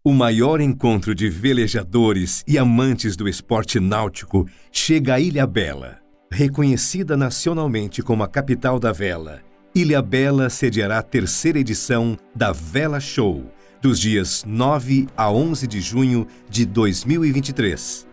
O maior encontro de velejadores e amantes do esporte náutico chega a Ilhabela. Reconhecida nacionalmente como a capital da vela, Ilhabela sediará a terceira edição da Vela Show, dos dias 9 a 11 de junho de 2023.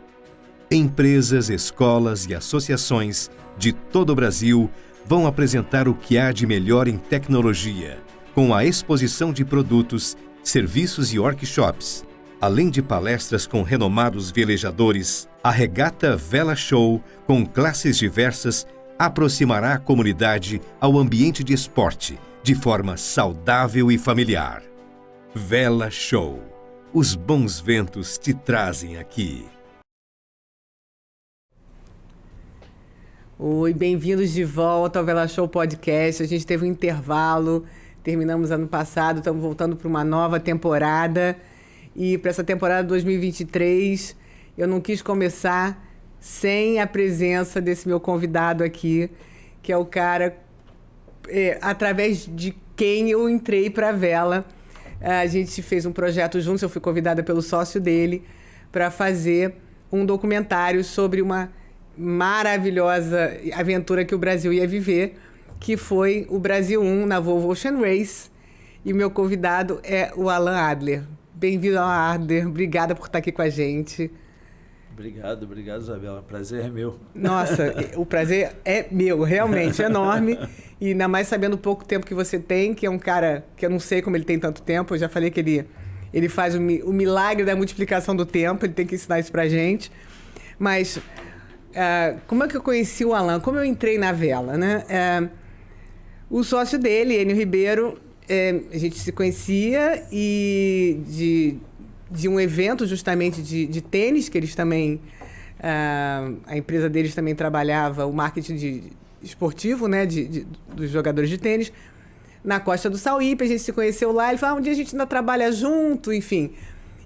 Empresas, escolas e associações de todo o Brasil vão apresentar o que há de melhor em tecnologia, com a exposição de produtos, serviços e workshops. Além de palestras com renomados velejadores, a Regata Vela Show, com classes diversas, aproximará a comunidade ao ambiente de esporte, de forma saudável e familiar. Vela Show. Os bons ventos te trazem aqui. Oi, bem-vindos de volta ao Vela Show Podcast. A gente teve um intervalo, terminamos ano passado, estamos voltando para uma nova temporada. E para essa temporada 2023, eu não quis começar sem a presença desse meu convidado aqui, que é o cara através de quem eu entrei para a vela. A gente fez um projeto juntos, eu fui convidada pelo sócio dele para fazer um documentário sobre uma maravilhosa aventura que o Brasil ia viver, que foi o Brasil 1 na Volvo Ocean Race. E o meu convidado é o Alan Adler. Bem-vindo, Alan Adler. Obrigada por estar aqui com a gente. Obrigado, Isabela. O prazer é meu. Nossa, o prazer é meu, realmente, enorme. E ainda mais sabendo o pouco tempo que você tem, que é um cara que eu não sei como ele tem tanto tempo. Eu já falei que ele faz o milagre da multiplicação do tempo, ele tem que ensinar isso pra gente. Mas como é que eu conheci o Alan? Como eu entrei na vela, né? O sócio dele, Enio Ribeiro, a gente se conhecia e de um evento justamente de tênis, que eles também... a empresa deles também trabalhava o marketing esportivo, né, dos jogadores de tênis, na Costa do Sauípe. A gente se conheceu lá, ele falou, um dia a gente ainda trabalha junto, enfim.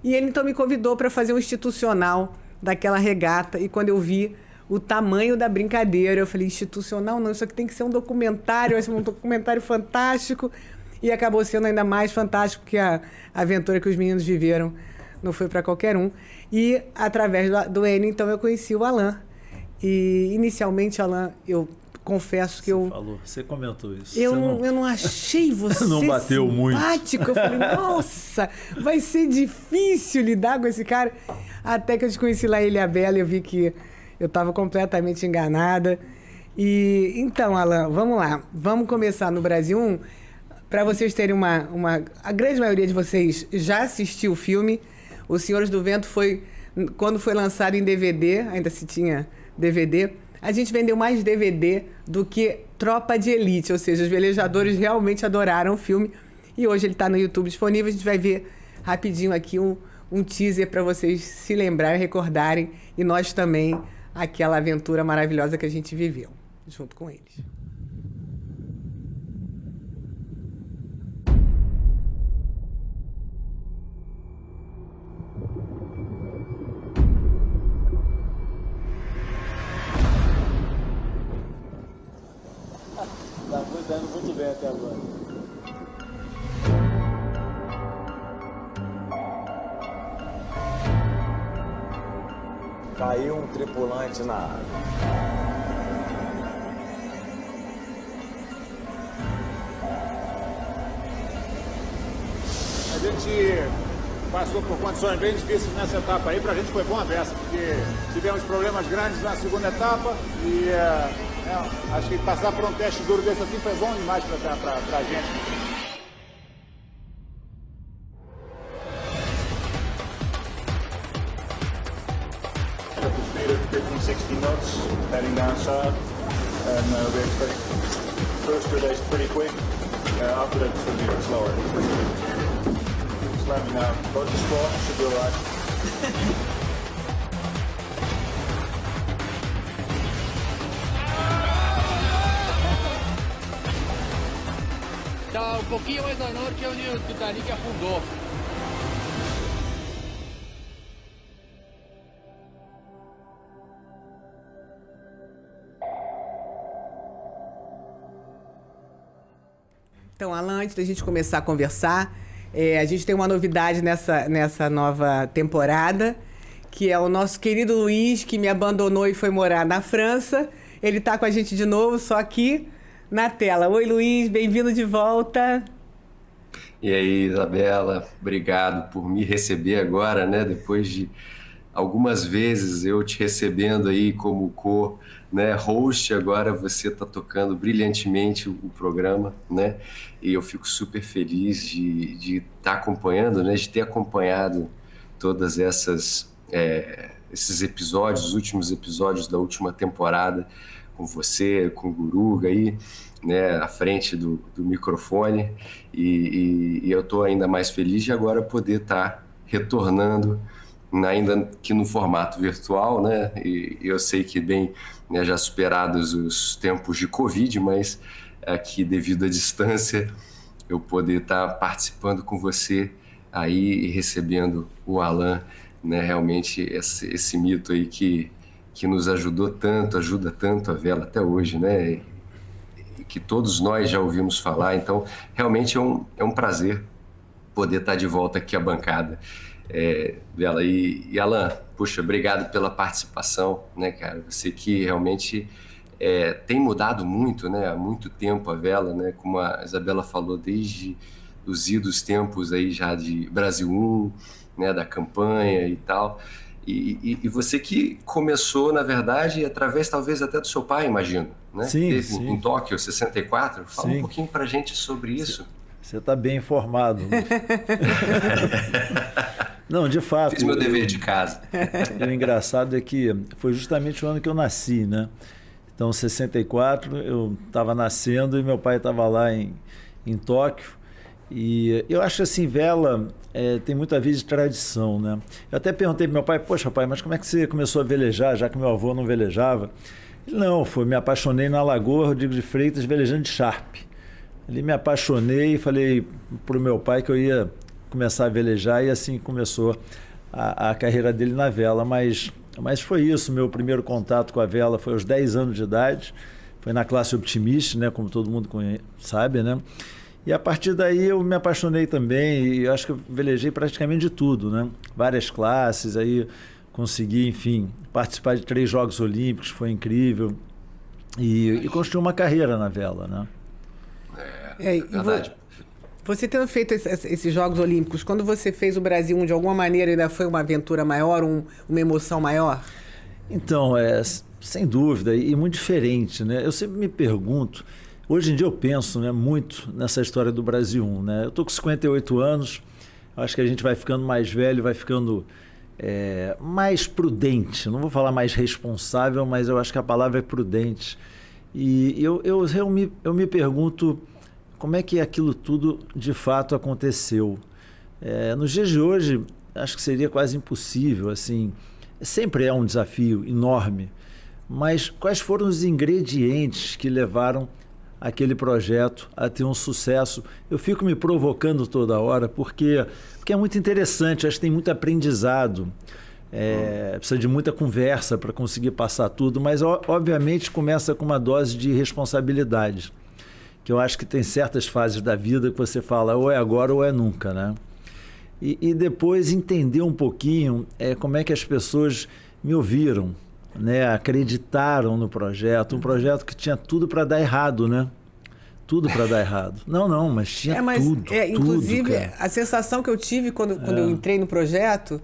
E ele então me convidou para fazer um institucional daquela regata, e quando eu vi o tamanho da brincadeira, eu falei, institucional não, isso aqui tem que ser um documentário, vai ser um documentário fantástico. E acabou sendo ainda mais fantástico, porque a aventura que os meninos viveram não foi para qualquer um. E através do Enio, então, eu conheci o Alan. E inicialmente, Alan, eu confesso que Você comentou isso. Eu não achei você não bateu simpático. Muito. Eu falei, nossa, vai ser difícil lidar com esse cara. Até que eu te conheci lá em Ilhabela e eu vi que eu estava completamente enganada. E então, Alan, vamos lá. Vamos começar no Brasil 1. Para vocês terem a grande maioria de vocês já assistiu o filme. Os Senhores do Vento quando foi lançado em DVD, ainda se tinha DVD, a gente vendeu mais DVD do que Tropa de Elite, ou seja, os velejadores realmente adoraram o filme. E hoje ele está no YouTube disponível, a gente vai ver rapidinho aqui um teaser para vocês se lembrarem, recordarem, e nós também, aquela aventura maravilhosa que a gente viveu, junto com eles. Tá cuidando muito bem até agora. Caiu um tripulante na água. A gente passou por condições bem difíceis nessa etapa aí, pra gente foi bom a beça, porque tivemos problemas grandes na segunda etapa e acho que passar por um teste duro desse assim foi bom demais pra gente. Speed of 50, 60 knots, heading down south, and we expect first release pretty quick, after that it's going to be a bit slower. Slamming now, both the squall, should be alright. Está un poquillo más al norte donde el Titanic afundó. Então, Alan, antes da gente começar a conversar, A gente tem uma novidade nessa nova temporada, que é o nosso querido Luiz, que me abandonou e foi morar na França. Ele está com a gente de novo, só aqui na tela. Oi, Luiz, bem-vindo de volta. E aí, Isabela, obrigado por me receber agora, né? Depois de algumas vezes eu te recebendo aí como host, agora você está tocando brilhantemente o programa, né? E eu fico super feliz de estar acompanhando, né? De ter acompanhado todas esses episódios, os últimos episódios da última temporada, com você, com o Guruga aí, né? À frente do microfone. E eu estou ainda mais feliz de agora poder estar retornando, ainda que no formato virtual, né? E eu sei que bem, né, já superados os tempos de Covid, mas aqui, devido à distância, eu poder estar participando com você aí e recebendo o Alan, né? Realmente esse mito aí que nos ajudou tanto, ajuda tanto a Vela até hoje, né? E que todos nós já ouvimos falar. Então, realmente é um prazer poder estar de volta aqui à bancada. Vela e Alan, puxa, obrigado pela participação, né, cara? Você que realmente tem mudado muito, né? Há muito tempo a Vela, né? Como a Isabela falou, desde os idos tempos aí já de Brasil 1, né? Da campanha e tal. E você que começou, na verdade, através talvez até do seu pai, imagino, né? Sim, sim. Em Tóquio, 64. Fala Sim. um pouquinho pra gente sobre isso. Você está bem informado. Não, de fato. Fiz meu dever de casa. O engraçado é que foi justamente o ano que eu nasci, né? Então, 64, eu estava nascendo e meu pai estava lá em Tóquio. E eu acho assim, Vela tem muito a ver de tradição, né? Eu até perguntei para meu pai, poxa pai, mas como é que você começou a velejar, já que meu avô não velejava? Ele, não, me apaixonei na Lagoa Rodrigo de Freitas velejando de Sharp. Ali me apaixonei e falei para o meu pai que eu ia começar a velejar e assim começou a carreira dele na vela. Mas foi isso, meu primeiro contato com a vela foi aos 10 anos de idade, foi na classe Optimist, né, como todo mundo sabe, né? E a partir daí eu me apaixonei também e eu acho que eu velejei praticamente de tudo, né? Várias classes, aí consegui, enfim, participar de 3 Jogos Olímpicos, foi incrível e construí uma carreira na vela, né? Verdade. Você tendo feito esses Jogos Olímpicos, quando você fez o Brasil, de alguma maneira ainda foi uma aventura maior, uma emoção maior? Então, sem dúvida, e muito diferente, né? Eu sempre me pergunto, hoje em dia eu penso, né, muito nessa história do Brasil 1, né? Eu estou com 58 anos, acho que a gente vai ficando mais velho, vai ficando mais prudente, não vou falar mais responsável, mas eu acho que a palavra é prudente. E eu me pergunto como é que aquilo tudo de fato aconteceu. Nos dias de hoje, acho que seria quase impossível, assim, sempre é um desafio enorme, mas quais foram os ingredientes que levaram aquele projeto a ter um sucesso? Eu fico me provocando toda hora, porque é muito interessante, acho que tem muito aprendizado, precisa de muita conversa para conseguir passar tudo, mas obviamente começa com uma dose de responsabilidade, que eu acho que tem certas fases da vida que você fala ou é agora ou é nunca, né? E depois entender um pouquinho como é que as pessoas me ouviram, né? Acreditaram no projeto, um projeto que tinha tudo para dar errado, né? Tudo para dar errado. Não, mas tinha tudo. Inclusive, cara. a sensação que eu tive quando eu entrei no projeto,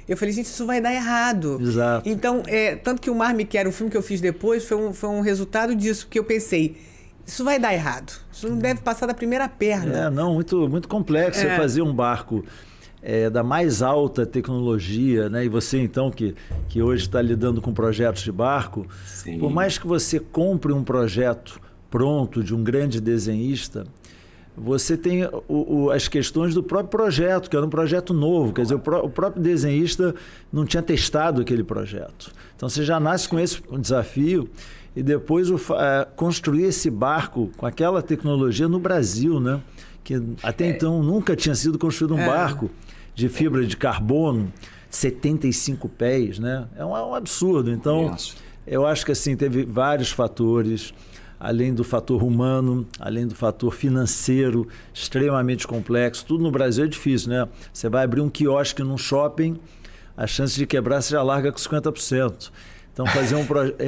eu falei, gente, isso vai dar errado. Exato. Então, tanto que o Mar Me Quer, o filme que eu fiz depois, foi um resultado disso, porque eu pensei, isso vai dar errado. Isso não deve passar da primeira perna. Muito, muito complexo. Você fazer um barco da mais alta tecnologia, né? E você, então, que hoje está lidando com projetos de barco, Sim. Por mais que você compre um projeto pronto de um grande desenhista, você tem as questões do próprio projeto, que era um projeto novo. Quer dizer, o próprio desenhista não tinha testado aquele projeto. Então, você já nasce com esse desafio e depois construir esse barco com aquela tecnologia no Brasil, né? Que até então nunca tinha sido construído um barco de fibra de carbono, 75 pés, né? É um absurdo. Então, eu acho que assim, teve vários fatores. além do fator humano, além do fator financeiro, extremamente complexo. Tudo no Brasil é difícil, né? Você vai abrir um quiosque num shopping, a chance de quebrar você já larga com 50%. Então, fazer um projeto...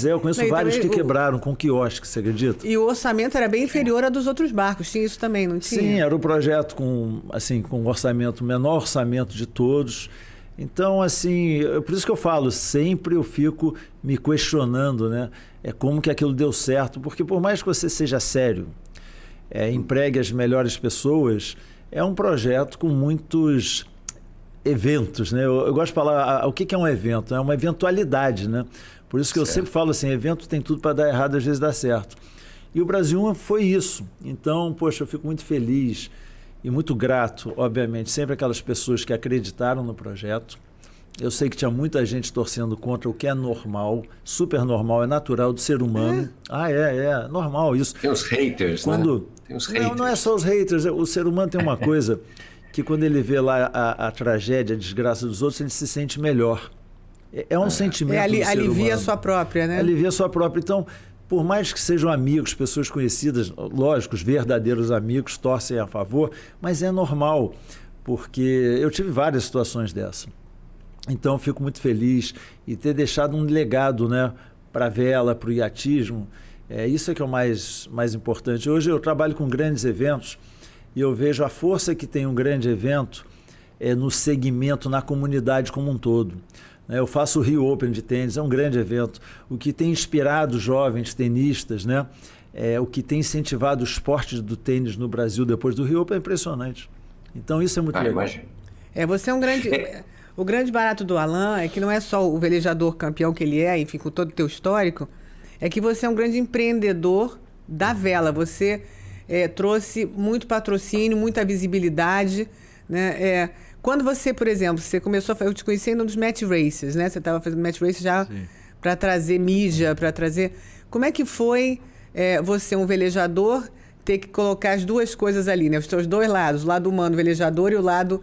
eu conheço vários que quebraram com quiosque, você acredita? E o orçamento era bem inferior ao dos outros barcos, tinha isso também, não tinha? Sim, era um projeto com um orçamento, o menor orçamento de todos. Então, assim, por isso que eu falo, sempre eu fico me questionando, né? Como que aquilo deu certo, porque por mais que você seja sério, empregue as melhores pessoas, é um projeto com muitos eventos, né? Eu gosto de falar, o que é um evento? É uma eventualidade, né? Por isso que eu sempre falo assim, evento tem tudo para dar errado, às vezes dá certo. E o Brasil foi isso. Então, poxa, eu fico muito feliz e muito grato, obviamente, sempre aquelas pessoas que acreditaram no projeto. Eu sei que tinha muita gente torcendo contra, o que é normal, super normal, é natural do ser humano. É normal isso. Tem os haters, né? Tem os haters. Não é só os haters, o ser humano tem uma coisa que quando ele vê lá a tragédia, a desgraça dos outros, ele se sente melhor. É um sentimento do ser humano. Alivia a sua própria, né? Alivia a sua própria. Então, por mais que sejam amigos, pessoas conhecidas, lógico, os verdadeiros amigos torcem a favor, mas é normal, porque eu tive várias situações dessa. Então, eu fico muito feliz e ter deixado um legado, né, para a vela, para o iatismo. Isso é que é o mais importante. Hoje eu trabalho com grandes eventos e eu vejo a força que tem um grande evento no segmento, na comunidade como um todo. Eu faço o Rio Open de tênis, é um grande evento. O que tem inspirado jovens tenistas, né? O que tem incentivado o esporte do tênis no Brasil depois do Rio Open é impressionante. Então isso é muito legal. Imagino. Você é um grande... O grande barato do Alain é que não é só o velejador campeão que ele é, enfim, com todo o teu histórico, é que você é um grande empreendedor da vela. Você trouxe muito patrocínio, muita visibilidade, né? Quando você, por exemplo, você começou eu te conheci nos match races, né? Você estava fazendo match races já para trazer mídia, para trazer... Como é que foi você, um velejador, ter que colocar as duas coisas ali, né? Os seus dois lados, o lado humano, velejador, e o lado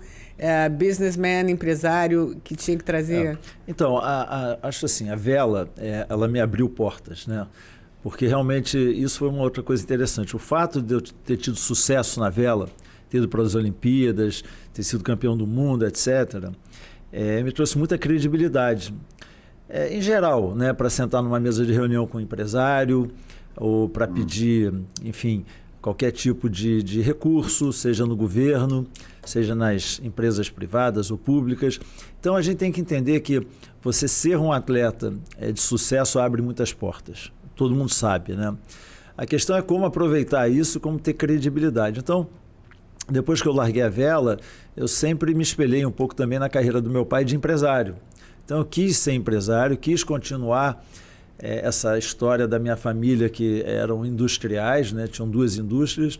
businessman, empresário, que tinha que trazer... Então, acho assim, a vela, ela me abriu portas, né? Porque realmente isso foi uma outra coisa interessante. O fato de eu ter tido sucesso na vela, ter ido para as Olimpíadas, ter sido campeão do mundo, etc., me trouxe muita credibilidade. Em geral, né, para sentar numa mesa de reunião com um empresário ou para pedir, enfim, qualquer tipo de recurso, seja no governo, seja nas empresas privadas ou públicas. Então, a gente tem que entender que você ser um atleta de sucesso abre muitas portas. Todo mundo sabe, né? A questão é como aproveitar isso, como ter credibilidade. Então, depois que eu larguei a vela, eu sempre me espelhei um pouco também na carreira do meu pai de empresário. Então, eu quis ser empresário, quis continuar essa história da minha família, que eram industriais, né? Tinham duas indústrias,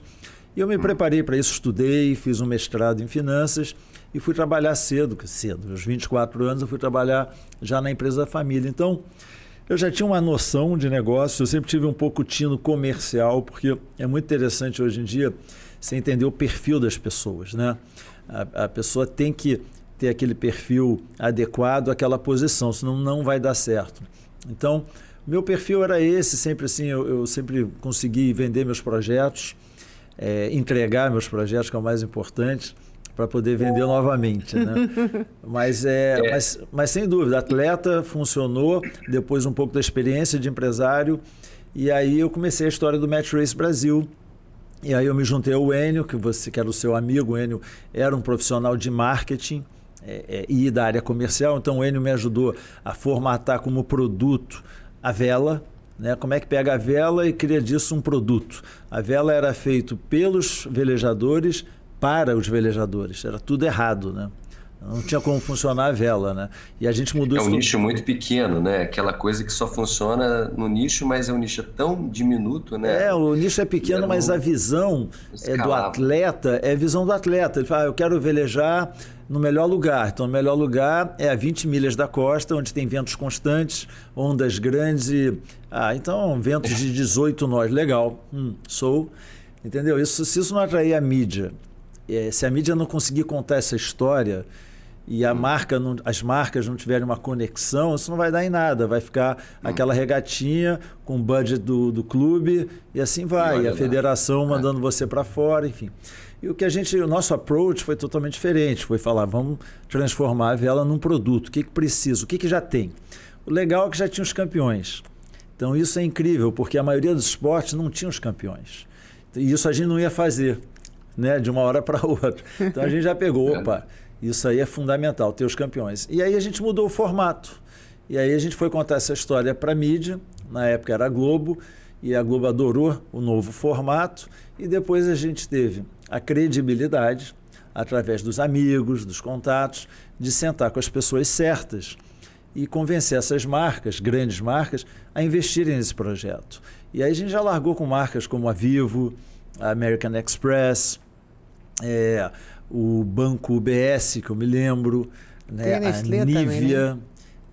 e eu me preparei para isso, estudei, fiz um mestrado em finanças e fui trabalhar cedo, aos 24 anos eu fui trabalhar já na empresa da família. Então, eu já tinha uma noção de negócio, eu sempre tive um pouco tino comercial, porque é muito interessante hoje em dia você entender o perfil das pessoas, né? A pessoa tem que ter aquele perfil adequado àquela posição, senão não vai dar certo. Então, meu perfil era esse, sempre assim, eu sempre consegui vender meus projetos, entregar meus projetos, que é o mais importante, para poder vender novamente, né? Mas sem dúvida, atleta funcionou, depois um pouco da experiência de empresário, e aí eu comecei a história do Match Race Brasil, e aí eu me juntei ao Enio, que era o seu amigo. O Enio era um profissional de marketing e da área comercial, então o Enio me ajudou a formatar como produto a vela, né? Como é que pega a vela e cria disso um produto. A vela era feita pelos velejadores para os velejadores, era tudo errado, né? Não tinha como funcionar a vela, né? E a gente mudou isso. É um nicho muito pequeno, né? Aquela coisa que só funciona no nicho, mas é um nicho tão diminuto, né? O nicho é pequeno, mas a visão do atleta é a visão do atleta. Ele fala, eu quero velejar no melhor lugar. Então, o melhor lugar é a 20 milhas da costa, onde tem ventos constantes, ondas grandes e... então, ventos de 18 nós. Legal. Entendeu? Se isso não atrair a mídia, se a mídia não conseguir contar essa história, e as marcas não tiverem uma conexão, isso não vai dar em nada, vai ficar aquela regatinha com o budget do clube e assim vai, e a federação mandando você para fora, enfim. E o nosso approach foi totalmente diferente, foi falar, vamos transformar a vela num produto, o que precisa, o que já tem. O legal é que já tinha os campeões, então isso é incrível, porque a maioria dos esportes não tinha os campeões, e isso a gente não ia fazer, né, de uma hora para outra, então a gente já pegou, opa, isso aí é fundamental, ter os campeões. E aí a gente mudou o formato. E aí a gente foi contar essa história para a mídia, na época era a Globo, e a Globo adorou o novo formato, e depois a gente teve a credibilidade, através dos amigos, dos contatos, de sentar com as pessoas certas e convencer essas marcas, grandes marcas, a investirem nesse projeto. E aí a gente já largou com marcas como a Vivo, a American Express, o Banco UBS, que eu me lembro, né? A Nivea, também, né?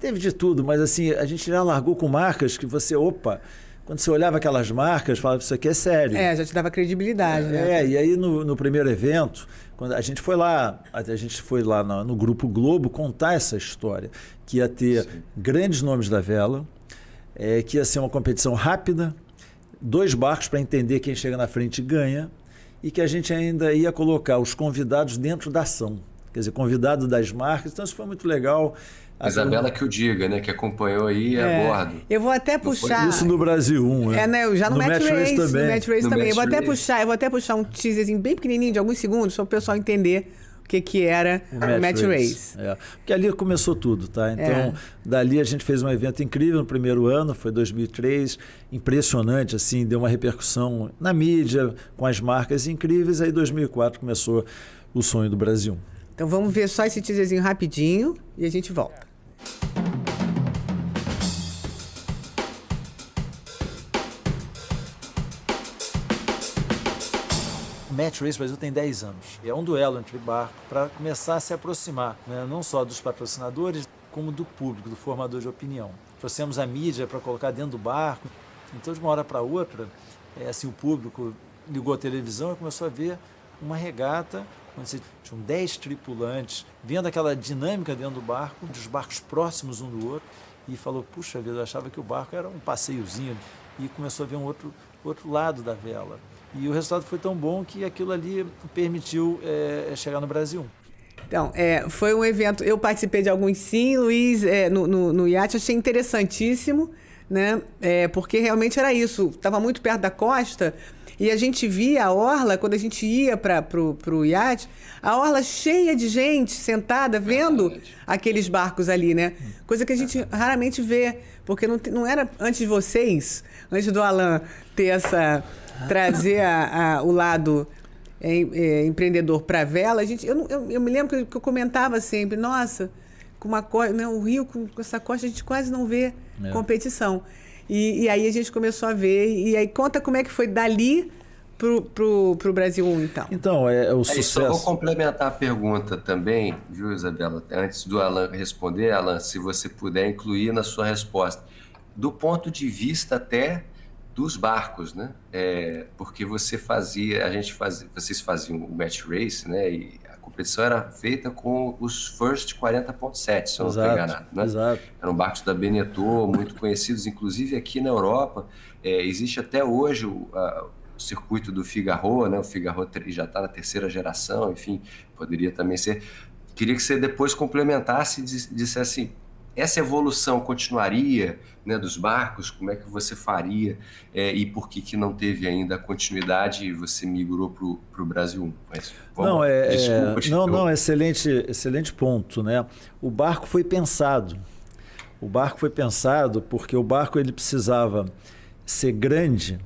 Teve de tudo, mas assim, a gente já largou com marcas que você, quando você olhava aquelas marcas, falava, isso aqui é sério. Já te dava credibilidade, né? E aí no primeiro evento, quando a gente foi lá no Grupo Globo contar essa história, que ia ter grandes nomes da vela, que ia ser uma competição rápida, 2 barcos para entender quem chega na frente ganha, e que a gente ainda ia colocar os convidados dentro da ação, quer dizer, convidado das marcas, então isso foi muito legal. A Isabela que o diga, né, que acompanhou aí a bordo. Eu vou até puxar... Isso no Brasil 1, né? Né? Já no Match Race também. No Match Race também. Eu vou até puxar um teaserzinho bem pequenininho, de alguns segundos, só para o pessoal entender o que era o Match Race. Porque ali começou tudo, tá? Então, dali a gente fez um evento incrível no primeiro ano, foi 2003, impressionante, assim, deu uma repercussão na mídia, com as marcas incríveis, aí 2004 começou o sonho do Brasil. Então vamos ver só esse teaserzinho rapidinho e a gente volta. O Match Race Brasil tem 10 anos. É um duelo entre barcos para começar a se aproximar, né? Não só dos patrocinadores, como do público, do formador de opinião. Trouxemos a mídia para colocar dentro do barco. Então, de uma hora para outra, assim, o público ligou a televisão e começou a ver uma regata onde tinham 10 tripulantes, vendo aquela dinâmica dentro do barco, dos barcos próximos um do outro, e falou, puxa vida, eu achava que o barco era um passeiozinho, e começou a ver um outro lado da vela. E o resultado foi tão bom que aquilo ali permitiu chegar no Brasil. Então, foi um evento, eu participei de alguns sim, Luiz, no iate, achei interessantíssimo, né? Porque realmente era isso, estava muito perto da costa, e a gente via a orla, quando a gente ia pro iate, a orla cheia de gente sentada, vendo aqueles barcos ali, né? Coisa que a gente raramente vê, porque não era antes de vocês, antes do Alan ter trazer o lado empreendedor para a vela, eu me lembro que eu comentava sempre, nossa, o Rio com essa costa a gente quase não vê competição. E aí a gente começou a ver, e aí conta como é que foi dali pro Brasil 1, então. Então, o sucesso... Só vou complementar a pergunta também, viu, Isabela? Antes do Alan responder, Alan, se você puder incluir na sua resposta, do ponto de vista até dos barcos, né? Porque vocês faziam o Match Race, né? E a competição era feita com os First 40.7, se eu não estou enganado, né? Exato. Eram barcos da Beneteau, muito conhecidos, inclusive aqui na Europa. Existe até hoje o circuito do Figaro, né? O Figaro já está na 3ª geração, enfim, poderia também ser. Queria que você depois complementasse e dissesse assim, essa evolução continuaria, né, dos barcos? Como é que você faria e por que não teve ainda a continuidade e você migrou para o Brasil 1? Mas, desculpa, excelente ponto, né? O barco foi pensado. Porque o barco ele precisava ser grande,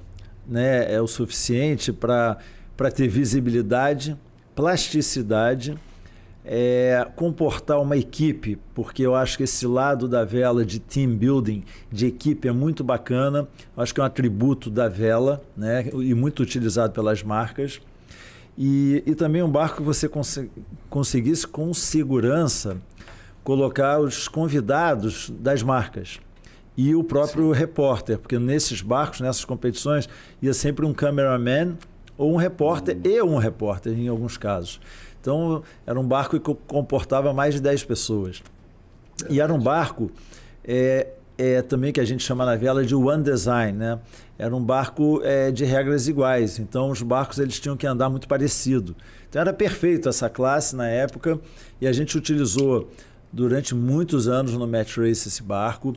né, o suficiente para ter visibilidade, plasticidade, comportar uma equipe, porque eu acho que esse lado da vela de team building, de equipe, é muito bacana. Eu acho que é um atributo da vela, né? E muito utilizado pelas marcas. E também um barco que você conseguisse com segurança colocar os convidados das marcas e o próprio repórter, porque nesses barcos, nessas competições, ia sempre um cameraman ou um repórter e um repórter em alguns casos. Então, era um barco que comportava mais de 10 pessoas. E era um barco também que a gente chama na vela de One Design, né? Era um barco de regras iguais. Então, os barcos eles tinham que andar muito parecido. Então, era perfeito essa classe na época e a gente utilizou durante muitos anos no Match Race esse barco.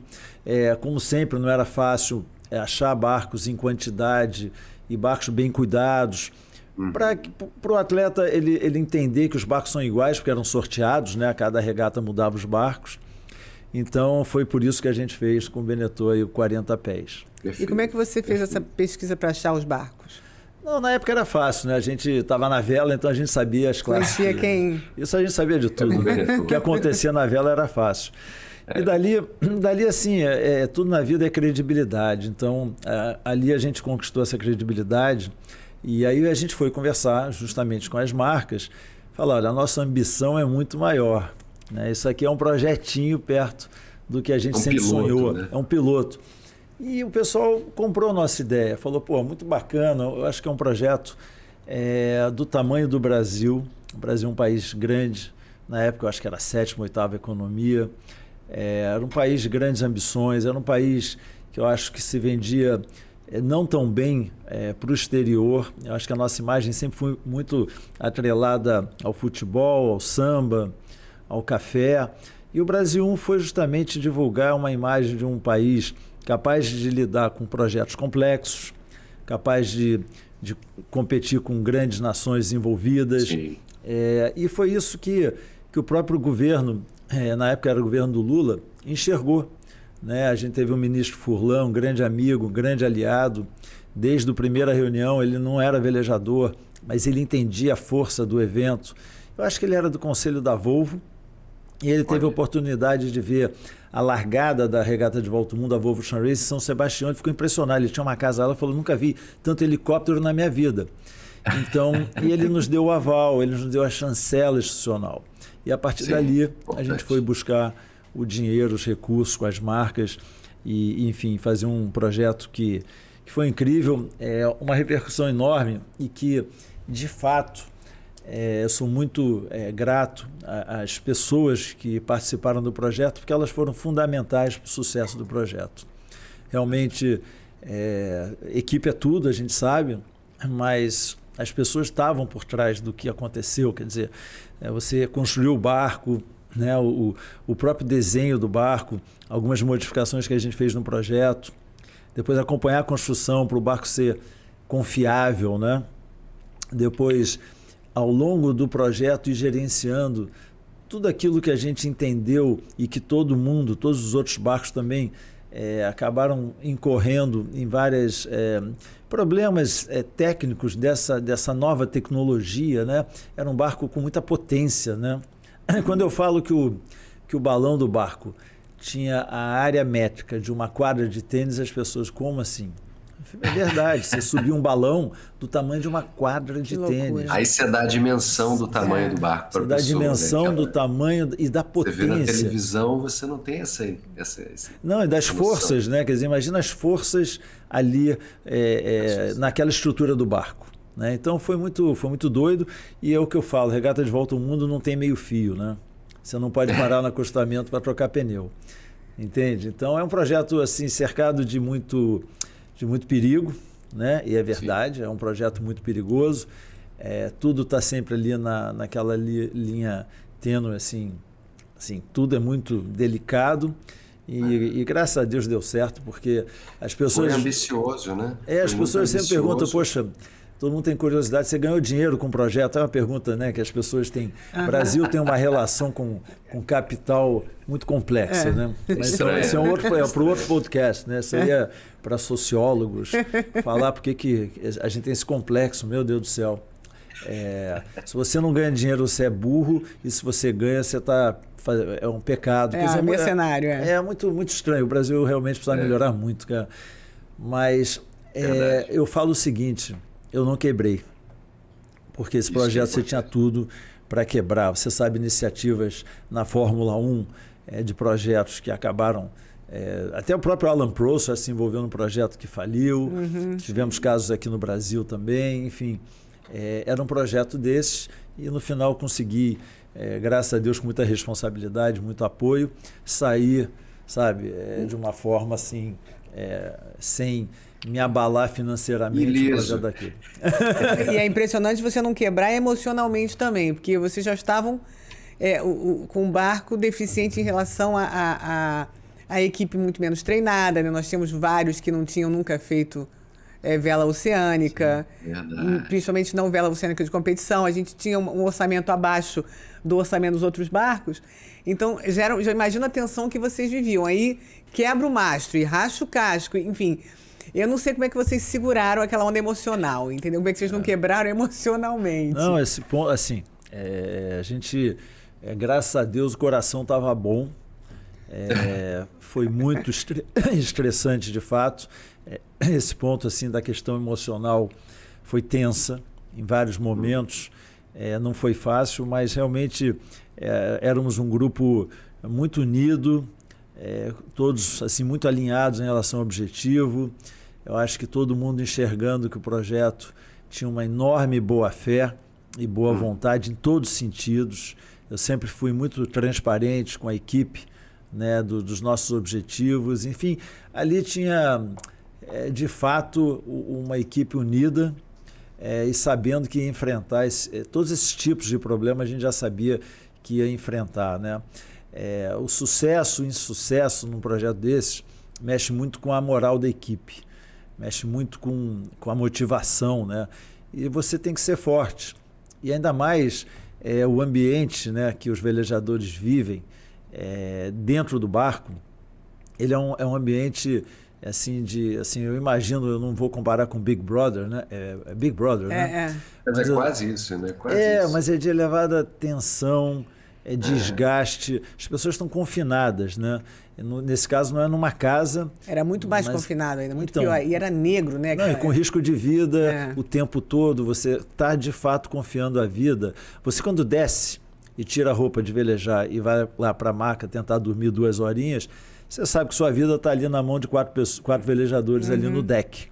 Como sempre, não era fácil achar barcos em quantidade e barcos bem cuidados. Para o atleta ele entender que os barcos são iguais, porque eram sorteados, né? Cada regata mudava os barcos. Então, foi por isso que a gente fez com o Beneteau aí o 40 pés. E como é que você fez essa pesquisa para achar os barcos? Não, na época era fácil, né? A gente estava na vela, então a gente sabia as classes. Conhecia quem? Isso a gente sabia de tudo. O que acontecia na vela era fácil. E dali assim, tudo na vida é credibilidade. Então, ali a gente conquistou essa credibilidade e aí a gente foi conversar justamente com as marcas, falar, olha, a nossa ambição é muito maior. Né? Isso aqui é um projetinho perto do que a gente sempre sonhou. Né? É um piloto. E o pessoal comprou a nossa ideia, falou, pô, muito bacana, eu acho que é um projeto do tamanho do Brasil. O Brasil é um país grande, na época eu acho que era a 7ª, 8ª economia. Era um país de grandes ambições, era um país que eu acho que se vendia não tão bem para o exterior. Eu acho que a nossa imagem sempre foi muito atrelada ao futebol, ao samba, ao café. E o Brasil 1 foi justamente divulgar uma imagem de um país capaz de lidar com projetos complexos, capaz de competir com grandes nações envolvidas. E foi isso que o próprio governo, na época era o governo do Lula, enxergou. Né? A gente teve o ministro Furlan, um grande amigo, um grande aliado. Desde a primeira reunião, ele não era velejador, mas ele entendia a força do evento. Eu acho que ele era do conselho da Volvo, e ele teve a oportunidade de ver a largada da regata de volta ao mundo, a Volvo Ocean Race, em São Sebastião. Ele ficou impressionado. Ele tinha uma casa lá e falou, nunca vi tanto helicóptero na minha vida. Então, e ele nos deu o aval, ele nos deu a chancela institucional. E a partir dali, a gente foi buscar o dinheiro, os recursos com as marcas e, enfim, fazer um projeto que foi incrível, uma repercussão enorme e que, de fato, eu sou muito grato às pessoas que participaram do projeto, porque elas foram fundamentais para o sucesso do projeto. Realmente, equipe é tudo, a gente sabe, mas as pessoas estavam por trás do que aconteceu. Quer dizer, você construiu o barco, né, o próprio desenho do barco, algumas modificações que a gente fez no projeto, depois acompanhar a construção para o barco ser confiável, né? Depois, ao longo do projeto, ir gerenciando tudo aquilo que a gente entendeu e que todo mundo, todos os outros barcos também acabaram incorrendo em vários problemas técnicos dessa nova tecnologia, né? Era um barco com muita potência, né? Quando eu falo que o balão do barco tinha a área métrica de uma quadra de tênis, as pessoas, como assim? É verdade, você subiu um balão do tamanho de uma quadra de tênis. Aí você dá a dimensão do tamanho do barco para a pessoa. Você dá a dimensão do tamanho e da potência. Você vê na televisão, você não tem essa não, e das forças, né? Quer dizer, imagina as forças ali naquela estrutura do barco. Né? Então foi muito doido e é o que eu falo, regata de volta ao mundo não tem meio fio, né? Você não pode parar no acostamento para trocar pneu, entende? Então é um projeto assim cercado de muito perigo, né? E é verdade, é um projeto muito perigoso, tudo está sempre ali naquela linha tênue, assim, tudo é muito delicado. E graças a Deus deu certo, porque as pessoas... Foi ambicioso, né? As pessoas sempre perguntam, poxa, todo mundo tem curiosidade, você ganhou dinheiro com o projeto? É uma pergunta, né, que as pessoas têm. O Brasil tem uma relação com capital muito complexa, né? Mas então, esse para o outro podcast, né? Seria para sociólogos falar porque que a gente tem esse complexo, meu Deus do céu. Se você não ganha dinheiro, você é burro, e se você ganha, você está... É um pecado. Mercenário. É muito estranho. O Brasil realmente precisa melhorar muito, cara. Mas eu falo o seguinte... Eu não quebrei, porque esse projeto você tinha tudo para quebrar. Você sabe iniciativas na Fórmula 1 de projetos que acabaram... até o próprio Alan Prost se envolveu num projeto que faliu. Tivemos casos aqui no Brasil também. Enfim, era um projeto desses e no final consegui, graças a Deus, com muita responsabilidade, muito apoio, sair, sabe, de uma forma assim, sem me abalar financeiramente o projeto daquele. E é impressionante você não quebrar emocionalmente também, porque vocês já estavam com um barco deficiente em relação à equipe muito menos treinada, né? Nós tínhamos vários que não tinham nunca feito vela oceânica, principalmente não vela oceânica de competição. A gente tinha um orçamento abaixo do orçamento dos outros barcos. Então, já imagino a tensão que vocês viviam. Aí quebra o mastro e racha o casco, enfim. Eu não sei como é que vocês seguraram aquela onda emocional, entendeu? Como é que vocês não quebraram emocionalmente? Não, esse ponto, assim, a gente, graças a Deus, o coração estava bom. Foi muito estressante, de fato. Esse ponto, assim, da questão emocional foi tensa em vários momentos. Não foi fácil, mas realmente éramos um grupo muito unido, todos assim muito alinhados em relação ao objetivo. Eu acho que todo mundo enxergando que o projeto tinha uma enorme boa-fé e boa vontade em todos os sentidos. Eu sempre fui muito transparente com a equipe, né, dos nossos objetivos. Enfim, ali tinha, de fato, uma equipe unida e sabendo que ia enfrentar todos esses tipos de problemas, a gente já sabia que ia enfrentar, né? O sucesso e insucesso num projeto desses mexe muito com a moral da equipe, mexe muito com a motivação, né? E você tem que ser forte. E ainda mais o ambiente, né, que os velejadores vivem dentro do barco, ele é um ambiente assim, eu imagino, eu não vou comparar com Big Brother, né? É Big Brother, né? Mas quase isso, né? Quase isso. Mas é de elevada tensão, desgaste. As pessoas estão confinadas, né? Nesse caso, não é numa casa. Era muito mais confinado ainda, muito pior. E era negro, né? Não, com risco de vida o tempo todo. Você está, de fato, confiando a vida. Você, quando desce e tira a roupa de velejar e vai lá para a maca tentar dormir 2 horinhas, você sabe que sua vida está ali na mão de 4 velejadores ali no deck.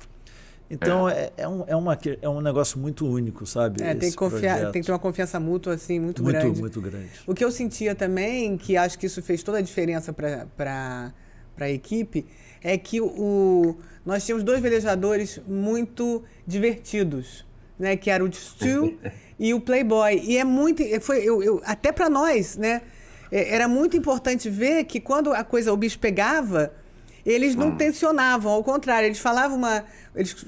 Então, é um negócio muito único, sabe? Tem que confiar, tem que ter uma confiança mútua, assim, muito grande. Muito grande. O que eu sentia também, que acho que isso fez toda a diferença para a equipe, é que nós tínhamos 2 velejadores muito divertidos, né? Que era o Stu e o Playboy. E até para nós, né? Era muito importante ver que quando o bicho pegava, eles não tensionavam, ao contrário, eles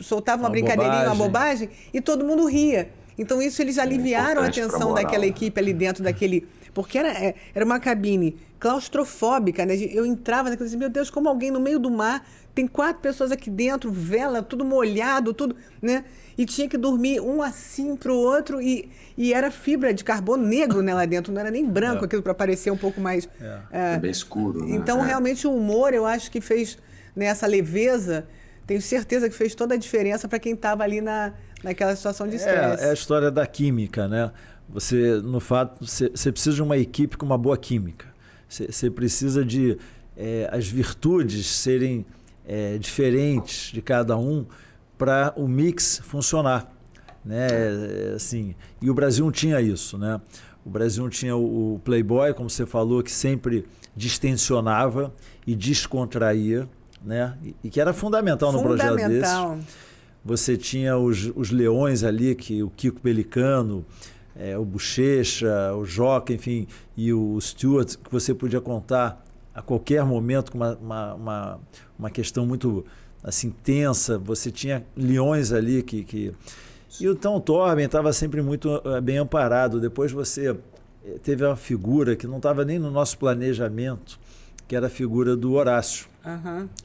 soltavam uma brincadeirinha, uma bobagem, e todo mundo ria. Então isso eles aliviaram a tensão daquela equipe ali dentro daquele... Porque era uma cabine claustrofóbica, né? Eu entrava naquilo e dizia, meu Deus, como alguém no meio do mar, tem 4 pessoas aqui dentro, vela, tudo molhado, tudo, né? E tinha que dormir um assim pro outro, e era fibra de carbono negro, né, lá dentro, não era nem branco aquilo para parecer um pouco mais... bem escuro, né? Então, realmente, o humor, eu acho que fez, né, essa leveza, tenho certeza que fez toda a diferença para quem estava ali naquela situação de estresse. É a história da química, né? Você precisa de uma equipe com uma boa química. Você precisa de as virtudes serem diferentes de cada um para o mix funcionar, né? Assim, e o Brasil não tinha isso, né? O Brasil não tinha o Playboy, como você falou, que sempre distensionava e descontraía, né? E que era fundamental no projeto desse. Você tinha os leões ali, o Kiko Pelicano, o Bochecha, o Joca, enfim, e o Stuart, que você podia contar a qualquer momento com uma questão muito assim tensa. Você tinha leões ali E então o Torben estava sempre muito bem amparado. Depois você teve uma figura que não estava nem no nosso planejamento, que era a figura do Horácio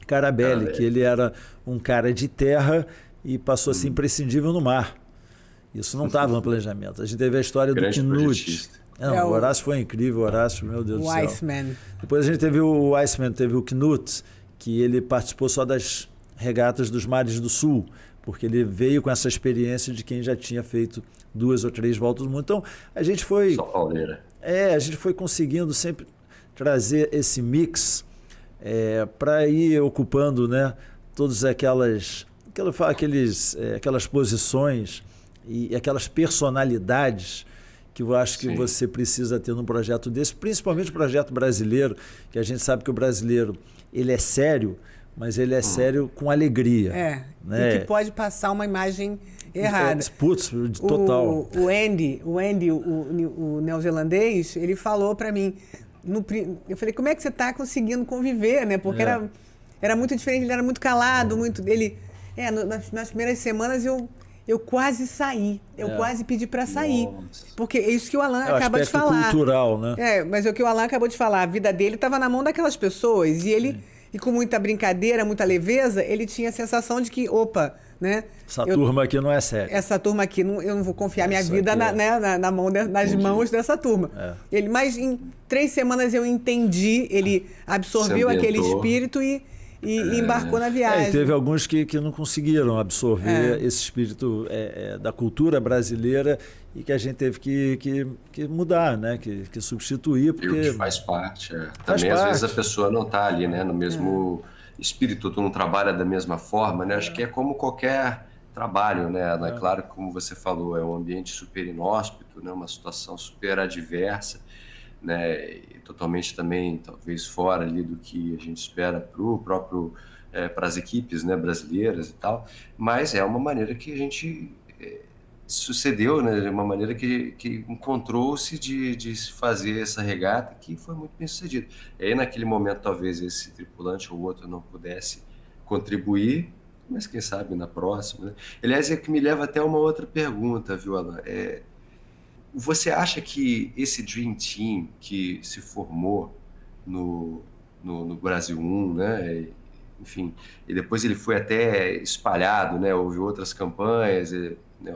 Carabelli, que ele era um cara de terra e passou a ser imprescindível no mar. Isso não estava no planejamento. A gente teve a história do Knut. O Horácio foi incrível, o Horácio, meu Deus do céu. O Iceman. Depois a gente teve o Iceman, teve o Knut, que ele participou só das regatas dos mares do sul, porque ele veio com essa experiência de quem já tinha feito 2 ou 3 voltas do mundo. Então, a gente foi... Só pauleira. A gente foi conseguindo sempre trazer esse mix para ir ocupando, né, todas aquelas posições e aquelas personalidades que eu acho que você precisa ter num projeto desse, principalmente o projeto brasileiro, que a gente sabe que o brasileiro ele é sério, mas ele é sério com alegria. Né? E que pode passar uma imagem errada. Putz, total. O Andy, o neozelandês, ele falou para mim, eu falei, como é que você está conseguindo conviver, né? Porque era muito diferente, ele era muito calado, nas primeiras semanas eu quase saí, quase pedi para sair. Nossa. Porque é isso que o Alan acaba de falar. Cultural, né? Mas é o que o Alan acabou de falar, a vida dele estava na mão daquelas pessoas e ele, e com muita brincadeira, muita leveza, ele tinha a sensação de que, né? Essa turma aqui não é séria. Essa turma aqui, eu não vou confiar minha vida nas mãos dessa turma. Mas em 3 semanas eu entendi, ele absorveu aquele espírito e embarcou na viagem. E teve alguns que não conseguiram absorver esse espírito da cultura brasileira e que a gente teve que mudar, né? que substituir. Porque faz parte. Também, às vezes, a pessoa não está ali, né? No mesmo espírito, tu não trabalha da mesma forma, né? Acho que é como qualquer trabalho, né? Claro que, como você falou, é um ambiente super inóspito, né? Uma situação super adversa, né? E totalmente também, talvez, fora ali do que a gente espera para as equipes, né, brasileiras e tal, mas é uma maneira que a gente sucedeu, né? Uma maneira que encontrou-se de se fazer essa regata que foi muito bem sucedida. E aí, naquele momento, talvez esse tripulante ou outro não pudesse contribuir, mas quem sabe na próxima, né? Aliás, é que me leva até uma outra pergunta, viu, Alan? Você acha que esse Dream Team que se formou no Brasil 1, né? Enfim, e depois ele foi até espalhado, né? Houve outras campanhas, né?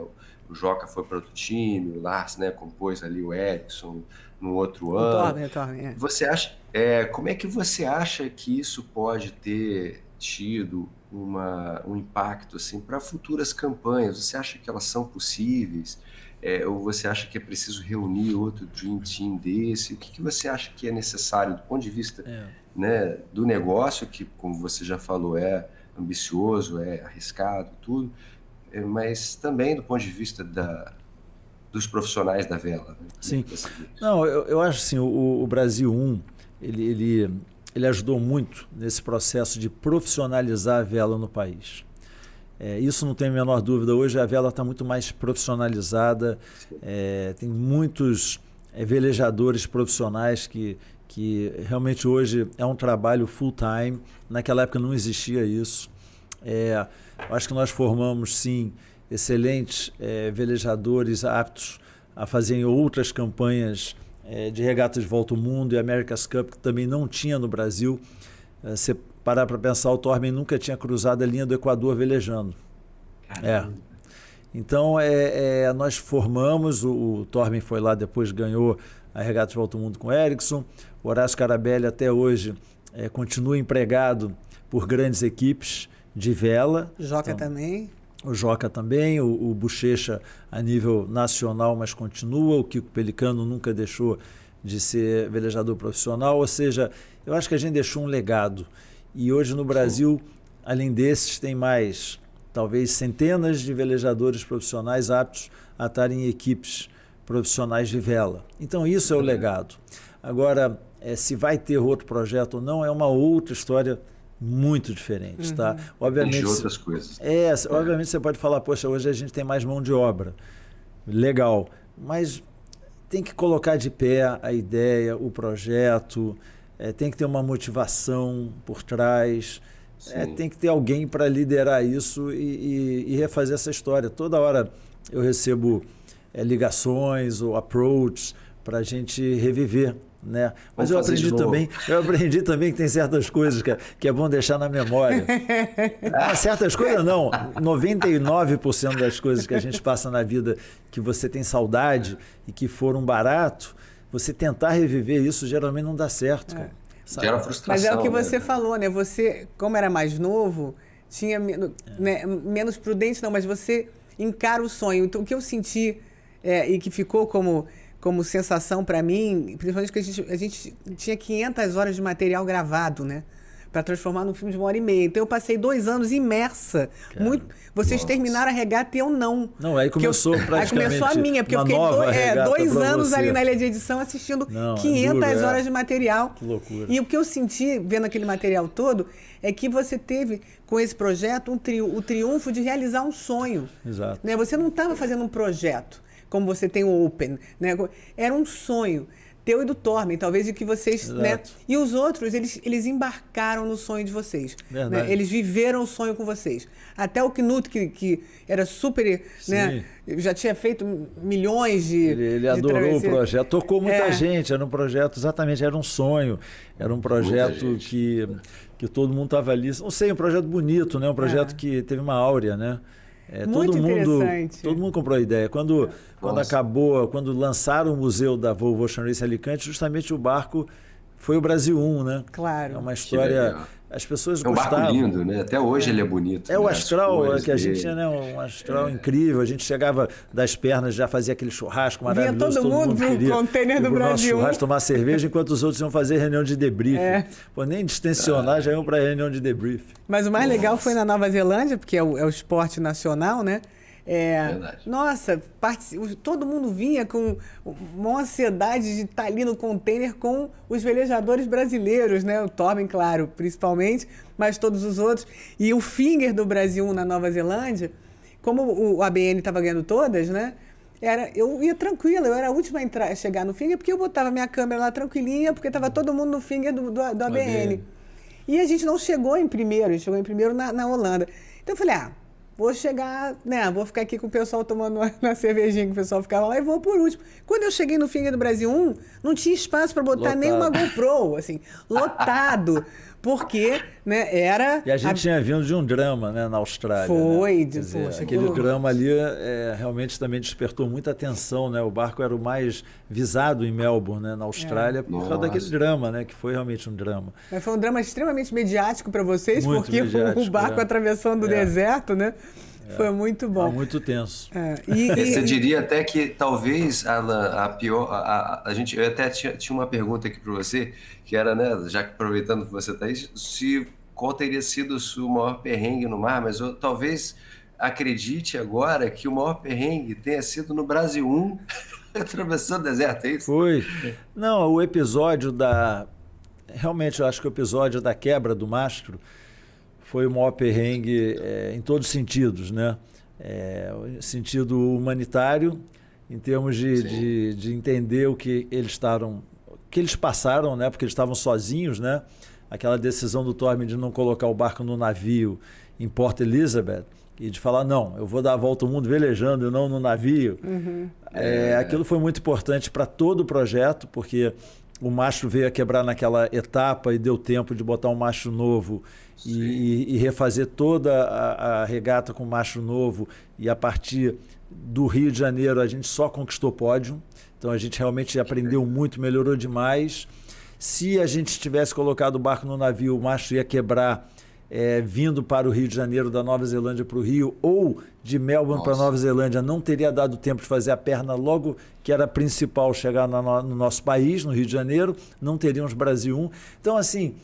O Joca foi para outro time, o Lars, né, compôs ali o Ericsson no outro ano. Torme. Você acha, como é que você acha que isso pode ter tido um impacto assim, para futuras campanhas? Você acha que elas são possíveis? Ou você acha que é preciso reunir outro Dream Team desse? O que você acha que é necessário do ponto de vista né, do negócio, que, como você já falou, é ambicioso, é arriscado, tudo, mas também do ponto de vista dos profissionais da vela? Né? Sim. Não, eu acho assim, o Brasil 1, ele ajudou muito nesse processo de profissionalizar a vela no país. Isso não tem a menor dúvida. Hoje a vela está muito mais profissionalizada, tem muitos velejadores profissionais que realmente hoje é um trabalho full-time. Naquela época não existia isso. Acho que nós formamos, sim, excelentes velejadores aptos a fazerem outras campanhas de regatas de volta ao mundo e America's Cup, que também não tinha no Brasil. Você parar para pensar, o Torben nunca tinha cruzado a linha do Equador velejando. Então, nós formamos, o Torben foi lá, depois ganhou a regata de volta ao mundo com o Ericsson. O Horácio Carabelli até hoje continua empregado por grandes equipes de vela. Joca também. O Joca também, o Bochecha a nível nacional, mas continua. O Kiko Pelicano nunca deixou de ser velejador profissional. Ou seja, eu acho que a gente deixou um legado. E hoje no Brasil, além desses, tem mais, talvez, centenas de velejadores profissionais aptos a estarem em equipes profissionais de vela. Então, isso é o legado. Agora, se vai ter outro projeto ou não, é uma outra história muito diferente, tá? Obviamente, de outras coisas. Obviamente você pode falar, poxa, hoje a gente tem mais mão de obra. Legal. Mas tem que colocar de pé a ideia, o projeto, tem que ter uma motivação por trás, tem que ter alguém para liderar isso e refazer essa história. Toda hora eu recebo ligações ou approaches para a gente reviver, né? Mas eu aprendi também que tem certas coisas que é bom deixar na memória. Certas coisas não, 99% das coisas que a gente passa na vida que você tem saudade e que foram barato, você tentar reviver isso geralmente não dá certo. Gera frustração. Mas é o que você falou, né? Você, como era mais novo, tinha menos prudente, não, mas você encara o sonho. Então, o que eu senti e que ficou como sensação para mim, principalmente que a gente tinha 500 horas de material gravado, né? para transformar num filme de 1h30. Então eu passei 2 anos imersa. Vocês terminaram a regata e eu não. Não, aí começou praticamente aí começou a minha, porque eu fiquei 2 anos ali na ilha de edição assistindo 500 horas de material. Que loucura. E o que eu senti vendo aquele material todo é que você teve com esse projeto o triunfo de realizar um sonho. Exato. Né? Você não estava fazendo um projeto como você tem o Open, né? Era um sonho teu e do Torben, talvez de que vocês, né? E os outros, eles embarcaram no sonho de vocês. Né? Eles viveram o sonho com vocês. Até o Knut, que era super, né? Já tinha feito milhões de Ele adorou o projeto, tocou muita gente, era um projeto, exatamente, era um sonho, era um projeto que todo mundo estava ali, não sei, um projeto bonito, né? Um projeto que teve uma áurea, né? Muito interessante. Todo mundo comprou a ideia. Quando lançaram o museu da Volvo Ocean Race Alicante, justamente o barco foi o Brasil 1, né? Claro. É uma história... As pessoas gostavam. É um barco lindo, né? Até hoje ele é bonito. O astral que a gente tinha, né? Um astral incrível. A gente chegava das pernas, já fazia aquele churrasco maravilhoso. Vinha todo mundo pro container do Brasil. Churrasco, tomar cerveja, enquanto os outros iam fazer reunião de debriefing. Pô, nem distensionar, já iam para reunião de debriefing. Mas o mais legal foi na Nova Zelândia, porque é o esporte nacional, né? Nossa, todo mundo vinha com uma ansiedade de estar ali no container com os velejadores brasileiros, né? O Torben, claro, principalmente, mas todos os outros. E o Finger do Brasil na Nova Zelândia, como o ABN estava ganhando todas, né? Eu ia tranquila, eu era a última a chegar no Finger, porque eu botava minha câmera lá tranquilinha, porque estava todo mundo no Finger do ABN. E a gente não chegou em primeiro, a gente chegou em primeiro na Holanda. Então eu falei, vou chegar, né? Vou ficar aqui com o pessoal tomando uma cervejinha que o pessoal ficava lá e vou por último. Quando eu cheguei no Finger do Brasil 1, não tinha espaço para botar nenhuma GoPro, assim, lotado. Porque, né, E a gente tinha vindo de um drama, né, na Austrália. Foi, né? Aquele drama ali realmente também despertou muita atenção, né? O barco era o mais visado em Melbourne, né, na Austrália, por causa daquele drama, né? Que foi realmente um drama. Mas foi um drama extremamente mediático para vocês, muito porque o barco atravessando o deserto, né? Foi muito bom. Muito tenso. Você diria até que talvez, Alan, eu até tinha uma pergunta aqui para você, que era, né, já que aproveitando que você está aí, qual teria sido o seu maior perrengue no mar, mas eu talvez acredite agora que o maior perrengue tenha sido no Brasil 1, atravessando o deserto, é isso? Foi. Não, o episódio realmente eu acho que o episódio da quebra do mastro foi o maior perrengue em todos os sentidos, né? Sentido humanitário, em termos de entender o que eles passaram, né? Porque eles estavam sozinhos, né? Aquela decisão do Torben de não colocar o barco no navio em Port Elizabeth e de falar, não, eu vou dar a volta ao mundo velejando e não no navio. Aquilo foi muito importante para todo o projeto, porque o mastro veio a quebrar naquela etapa e deu tempo de botar um mastro novo e refazer toda a regata com mastro novo. E a partir do Rio de Janeiro a gente só conquistou pódio. Então a gente realmente aprendeu muito, melhorou demais. Se a gente tivesse colocado o barco no navio, o mastro ia quebrar vindo para o Rio de Janeiro, da Nova Zelândia para o Rio, ou de Melbourne para a Nova Zelândia, não teria dado tempo de fazer a perna logo que era principal chegar no nosso país, no Rio de Janeiro, não teríamos Brasil 1. Então, assim,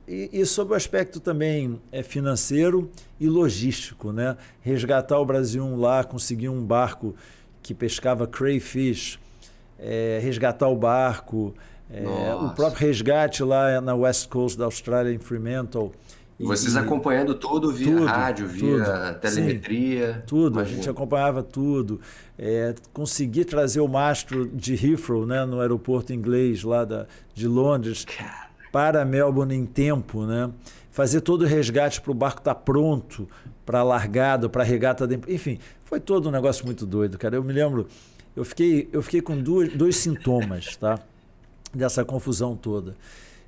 e sobre o aspecto também financeiro e logístico, né? Resgatar o Brasil 1 lá, conseguir um barco que pescava crayfish, resgatar o barco... o próprio resgate lá na West Coast da Austrália, em Fremantle. Vocês acompanhando tudo via rádio, via telemetria? Tudo, imagina. A gente acompanhava tudo. Consegui trazer o mastro de Heathrow, né, no aeroporto inglês lá de Londres, para Melbourne em tempo, né? Fazer todo o resgate para o barco estar pronto para a largada, para a regata. Enfim, foi todo um negócio muito doido, cara. Eu me lembro, eu fiquei com dois sintomas, tá? Dessa confusão toda.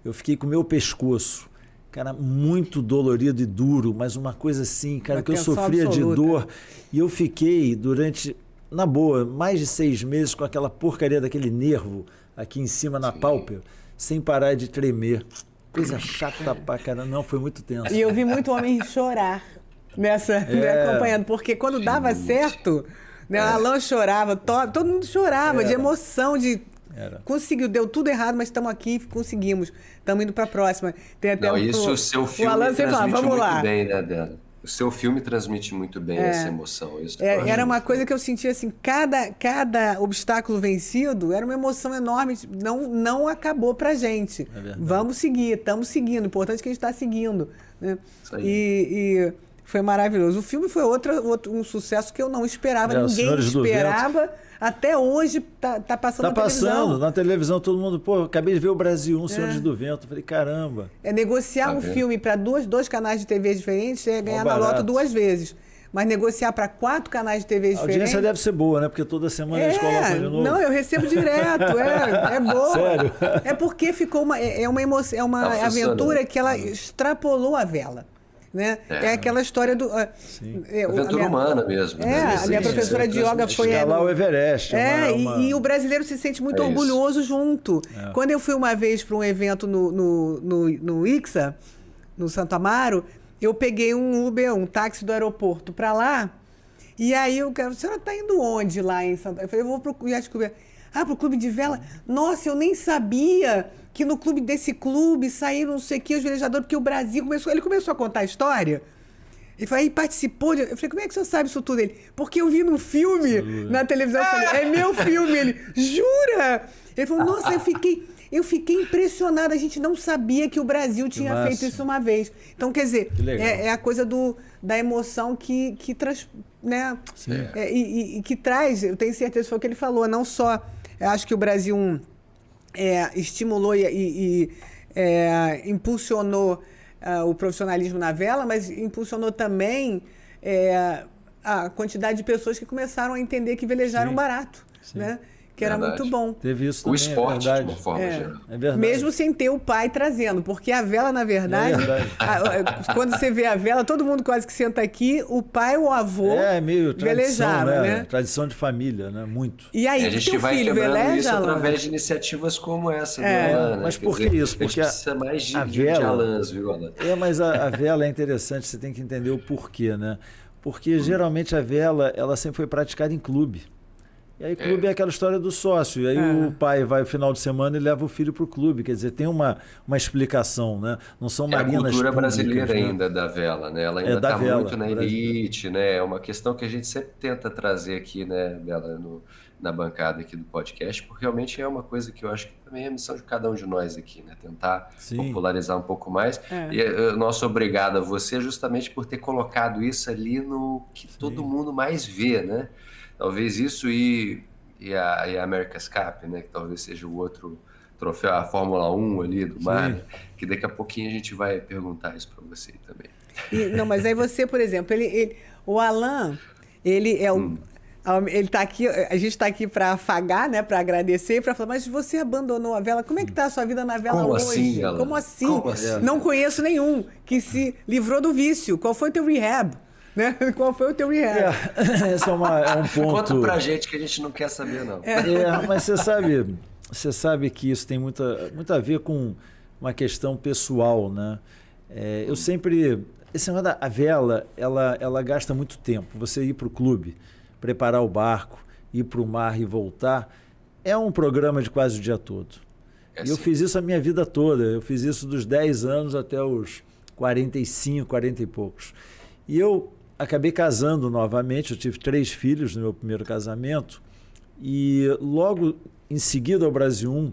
Eu fiquei com o meu pescoço, cara, muito dolorido e duro, mas uma coisa assim, cara, que eu sofria de dor. E eu fiquei durante, na boa, mais de 6 meses com aquela porcaria daquele nervo aqui em cima na pálpebra, sem parar de tremer. Coisa chata pra caramba. Não, foi muito tenso. E eu vi muito homem chorar me acompanhando, porque quando dava certo, né, o Alan chorava, todo mundo chorava de emoção, de Conseguiu, deu tudo errado, mas estamos aqui, conseguimos. Estamos indo para a próxima. Tem até o seu filme Alan, transmite muito bem, né, Bela? O seu filme transmite muito bem essa emoção. Era uma coisa que eu sentia assim, cada obstáculo vencido era uma emoção enorme, não acabou pra gente. Vamos seguir, estamos seguindo, o importante é que a gente está seguindo. Né? Isso aí. E foi maravilhoso. O filme foi um sucesso que eu não esperava, ninguém esperava. Até hoje tá passando na televisão. Tá passando na televisão, todo mundo, pô, acabei de ver o Brasil 1, Senhores do Vento. Eu falei, caramba. Negociar filme para dois canais de TV diferentes é ganhar na loto 2 vezes. Mas negociar para 4 canais de TV diferentes... A audiência deve ser boa, né? Porque toda semana eles colocam de novo. Não, eu recebo direto, é boa. Sério? É porque ficou uma emoção, é uma aventura que ela extrapolou a vela. Né? É aquela história do... aventura humana mesmo. A minha professora de yoga foi... Escalar o Everest. E o brasileiro se sente muito orgulhoso junto. Quando eu fui uma vez para um evento no ICSA, no Santo Amaro, eu peguei um Uber, um táxi do aeroporto para lá, e aí a senhora está indo onde lá em Santo Amaro? Eu falei, eu vou para o Yacht Club. Para o clube de vela? Nossa, eu nem sabia que no clube desse clube saíram não sei o que, os velejadores, porque o Brasil ele começou a contar a história. Ele falou, aí participou de... Eu falei, como é que o senhor sabe isso tudo? Ele, porque eu vi no filme, na televisão. Eu falei, é meu filme. Ele, jura? Ele falou, nossa, eu fiquei impressionada. A gente não sabia que o Brasil tinha feito isso uma vez. Então, quer dizer, é a coisa da emoção que traz... Né? E que traz, eu tenho certeza, foi o que ele falou, não só... Eu acho que o Brasil estimulou e impulsionou o profissionalismo na vela, mas impulsionou também a quantidade de pessoas que começaram a entender que velejar era um barato, né? Que era muito bom. Teve isso também, o esporte, de uma forma geral. É verdade. Mesmo sem ter o pai trazendo, porque a vela, na verdade, quando você vê a vela, todo mundo quase que senta aqui, o pai ou o avô meio tradição, velejava, né? Tradição de família, né? Muito. E aí, a gente vai filho quebrando veleja, isso através de iniciativas como essa do Alan, né? Mas por que isso? Porque a gente precisa mais de vela, Alans, viu, Alan? Mas a vela é interessante, você tem que entender o porquê, né? Porque geralmente a vela, ela sempre foi praticada em clube. E aí clube é aquela história do sócio. E aí o pai vai no final de semana e leva o filho para o clube. Quer dizer, tem uma explicação, né? Não são marinas públicas. A cultura brasileira ainda da vela, né? Ela ainda está muito na elite, né? É uma questão que a gente sempre tenta trazer aqui, né, Bela, na bancada aqui do podcast, porque realmente é uma coisa que eu acho que também é a missão de cada um de nós aqui, né? Tentar popularizar um pouco mais. E nosso obrigado a você justamente por ter colocado isso ali no que todo mundo mais vê, né? Talvez isso e a America's Cup, né? Que talvez seja o outro troféu, a Fórmula 1 ali do mar, que daqui a pouquinho a gente vai perguntar isso para você também. Não, mas aí você, por exemplo, o Alan, ele é o... Ele tá aqui, a gente está aqui para afagar, né, para agradecer, para falar, mas você abandonou a vela, como é que está a sua vida na vela hoje? Assim, Alan? Como assim? Não conheço nenhum que se livrou do vício. Qual foi o teu rehab? Né? Qual foi o teu rehab? Esse é um ponto... Conta pra gente que a gente não quer saber, não. Mas você sabe que isso tem muito a ver com uma questão pessoal, né? Eu sempre... Esse negócio da vela, ela gasta muito tempo. Você ir para o clube, preparar o barco, ir para o mar e voltar, é um programa de quase o dia todo. E eu fiz isso a minha vida toda. Eu fiz isso dos 10 anos até os 45, 40 e poucos. E eu acabei casando novamente, eu tive 3 filhos no meu primeiro casamento, e logo em seguida ao Brasil 1,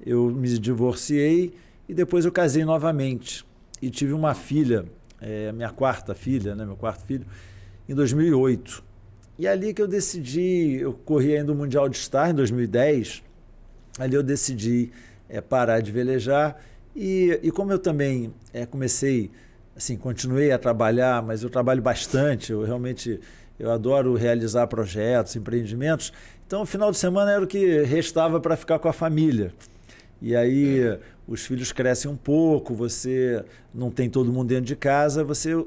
eu me divorciei e depois eu casei novamente. E tive uma filha, minha quarta filha, né, meu quarto filho, em 2008. E ali que eu decidi, eu corri ainda o Mundial de Star em 2010, ali eu decidi parar de velejar, e como eu também comecei... Assim, continuei a trabalhar, mas eu trabalho bastante, eu adoro realizar projetos, empreendimentos. Então, o final de semana era o que restava para ficar com a família. E aí, os filhos crescem um pouco, você não tem todo mundo dentro de casa, você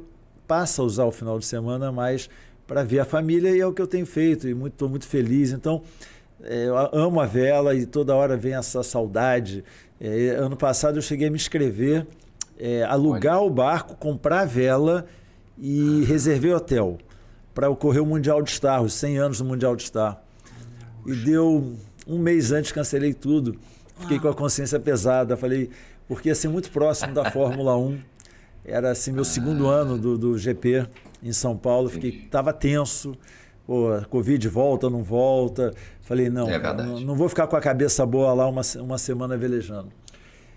passa a usar o final de semana mais para ver a família, e é o que eu tenho feito, e estou muito feliz. Então, eu amo a vela e toda hora vem essa saudade. Ano passado eu cheguei a me inscrever, alugar o barco, comprar a vela e reservei hotel para ocorrer o Mundial de Star, os 100 anos do Mundial de Star. E deu Um mês antes cancelei tudo. Fiquei com a consciência pesada. Falei, porque ia ser muito próximo da Fórmula 1. Era assim, meu segundo ano do GP em São Paulo. Tava tenso. Pô, a Covid volta, não volta. Falei, não, não vou ficar com a cabeça boa lá uma semana velejando.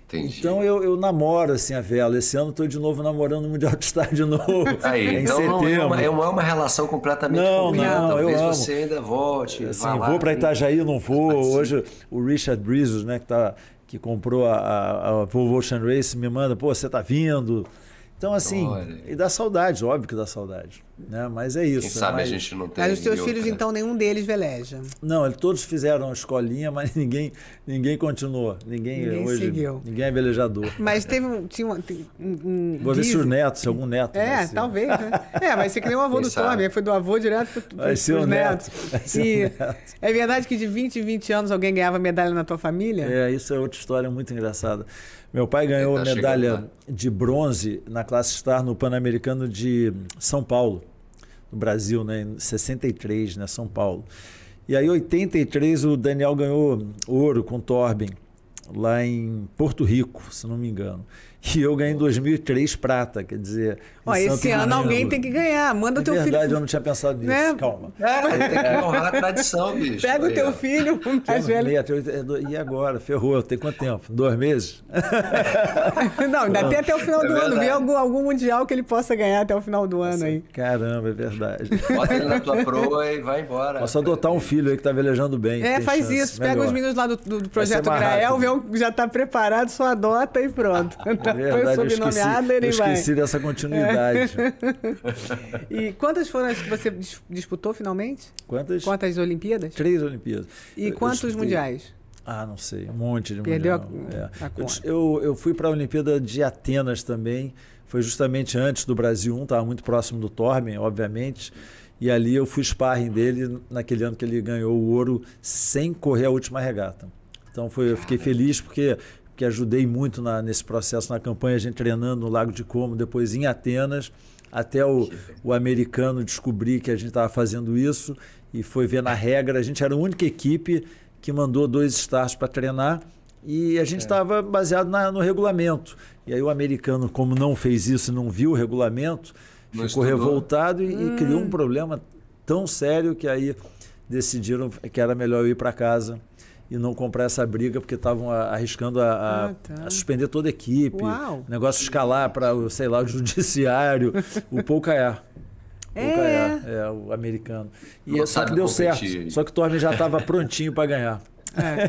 Entendi. Então eu namoro assim a vela. Esse ano estou de novo namorando o Mundial de Star de novo. Aí, então não é uma relação completamente combinada. Não, talvez eu amo. você ainda volte. Assim, vou para Itajaí, não vou. Hoje o Richard Brizos, né, que comprou a Volvo Ocean Race, me manda, pô, você tá vindo. Então, assim, e dá saudade, óbvio que dá saudade. Né? Mas é isso. Quem sabe a gente não tem. Mas os teus filhos, então, nenhum deles veleja? Não, todos fizeram a escolinha, mas ninguém continuou. Ninguém hoje, seguiu. Ninguém é velejador. Mas teve Vou ver se os netos, se algum neto. Talvez, né? Vai ser que nem o avô do Tommy, foi do avô direto para os netos. É verdade que de 20 em 20 anos alguém ganhava medalha na tua família? Isso é outra história muito engraçada. Meu pai ganhou medalha de bronze na classe Star no Pan-Americano de São Paulo, no Brasil, né? Em 63, né? São Paulo. E aí, em 83, o Daniel ganhou ouro com o Torben, lá em Porto Rico, se não me engano. E eu ganhei em 2003 prata, quer dizer... esse ano alguém tem que ganhar, manda o teu filho... É verdade, eu não tinha pensado nisso, calma. Tem que honrar a tradição, bicho. Pega o teu filho, mais velho. E agora? Ferrou, tem quanto tempo? 2 meses? Não, ainda tem até o final do ano. Vê algum mundial que ele possa ganhar até o final do ano aí. Caramba, é verdade. Bota ele na tua proa e vai embora. Posso adotar um filho aí que tá velejando bem. Faz chance. isso. Pega os meninos lá do Projeto Grael, vê um que já tá preparado, só adota e pronto. Verdade, eu esqueci dessa continuidade. E quantas foram as que você disputou finalmente? Quantas Olimpíadas? 3 Olimpíadas. E quantos mundiais? Não sei, um monte de Perdeu mundial. a conta. Eu fui para a Olimpíada de Atenas também, foi justamente antes do Brasil 1, estava muito próximo do Torben, obviamente, e ali eu fui sparring dele naquele ano que ele ganhou o ouro sem correr a última regata. Então eu fiquei feliz porque ajudei muito nesse processo, na campanha, a gente treinando no Lago de Como, depois em Atenas, até o americano descobrir que a gente estava fazendo isso e foi ver na regra. A gente era a única equipe que mandou 2 stars para treinar e a gente estava baseado no regulamento. E aí o americano, como não fez isso e não viu o regulamento, ficou revoltado e criou um problema tão sério que aí decidiram que era melhor eu ir para casa e não comprar essa briga, porque estavam arriscando a suspender toda a equipe. Uau. O negócio escalar para, o judiciário, o Paul Kayar. O americano. E só que deu certo. Só que o Torben já estava prontinho para ganhar.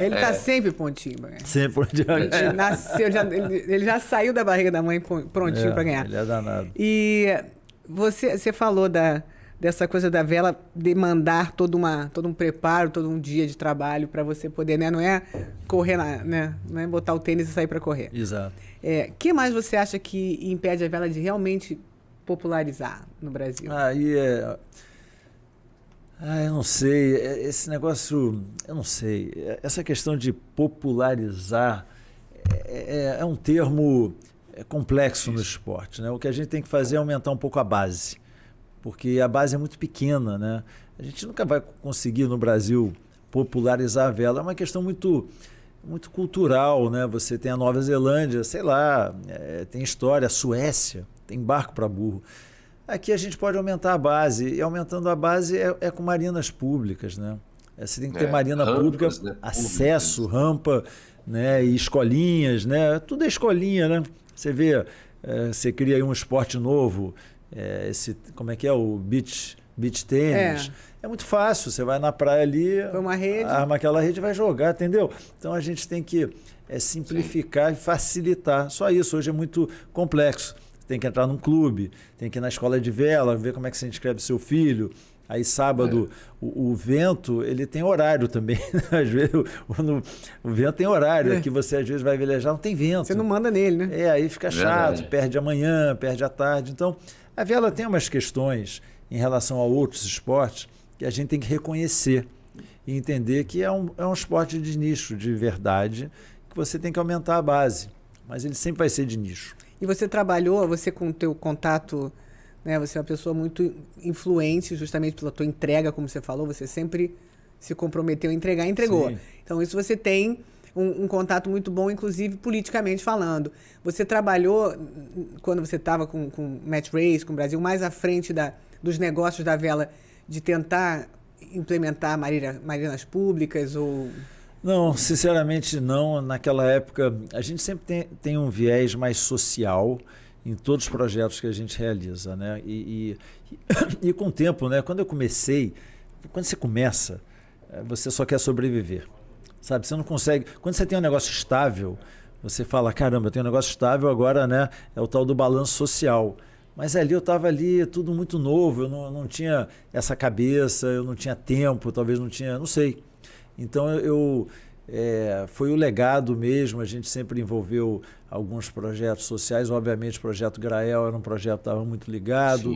Ele está sempre prontinho para ganhar. Sempre prontinho. Ele nasceu, ele já saiu da barriga da mãe prontinho para ganhar. Ele é danado. E você falou dessa coisa da vela demandar todo um preparo, todo um dia de trabalho para você poder, né? Não é correr, né? Não é botar o tênis e sair para correr. Exato. Que mais você acha que impede a vela de realmente popularizar no Brasil? Eu não sei. Esse negócio, eu não sei. Essa questão de popularizar é um termo complexo no esporte, né? O que a gente tem que fazer é aumentar um pouco a base. Porque a base é muito pequena, né? A gente nunca vai conseguir no Brasil popularizar a vela. É uma questão muito cultural, né? Você tem a Nova Zelândia, sei lá, tem história, a Suécia, tem barco para burro. Aqui a gente pode aumentar a base, e aumentando a base é com marinas públicas, né? Você tem que ter marina pública, né? Acesso, rampa, né? E escolinhas, né? Tudo é escolinha, né? Você vê, você cria aí um esporte novo, como é que é? O beach tênis. É muito fácil, você vai na praia ali, arma aquela rede e vai jogar, entendeu? Então a gente tem que simplificar e facilitar. Só isso, hoje é muito complexo. Você tem que entrar num clube, tem que ir na escola de vela, ver como é que você inscreve seu filho. Aí sábado, o vento, ele tem horário também. Às vezes o vento tem horário, que você às vezes vai velejar, não tem vento. Você não manda nele, né? Aí fica chato, perde a manhã, perde a tarde. Então, a vela tem umas questões em relação a outros esportes que a gente tem que reconhecer e entender que é um esporte de nicho, de verdade, que você tem que aumentar a base. Mas ele sempre vai ser de nicho. E você trabalhou, você com o teu contato, né? Você é uma pessoa muito influente justamente pela tua entrega, como você falou, você sempre se comprometeu a entregar, entregou. Sim. Então, isso você tem um contato muito bom, inclusive politicamente falando. Você trabalhou, quando você estava com Match Race, com o Brasil, mais à frente dos negócios da vela, de tentar implementar marinas públicas ou... Não, sinceramente não. Naquela época, a gente sempre tem um viés mais social em todos os projetos que a gente realiza, né? E com o tempo, né? Quando você começa, você só quer sobreviver, sabe? Você não consegue... Quando você tem um negócio estável, você fala, caramba, eu tenho um negócio estável agora, né? É o tal do balanço social. Mas ali eu estava ali, tudo muito novo, eu não tinha essa cabeça, eu não tinha tempo, talvez não tinha, não sei. Então foi o legado mesmo, a gente sempre envolveu alguns projetos sociais, obviamente o projeto Grael era um projeto que estava muito ligado,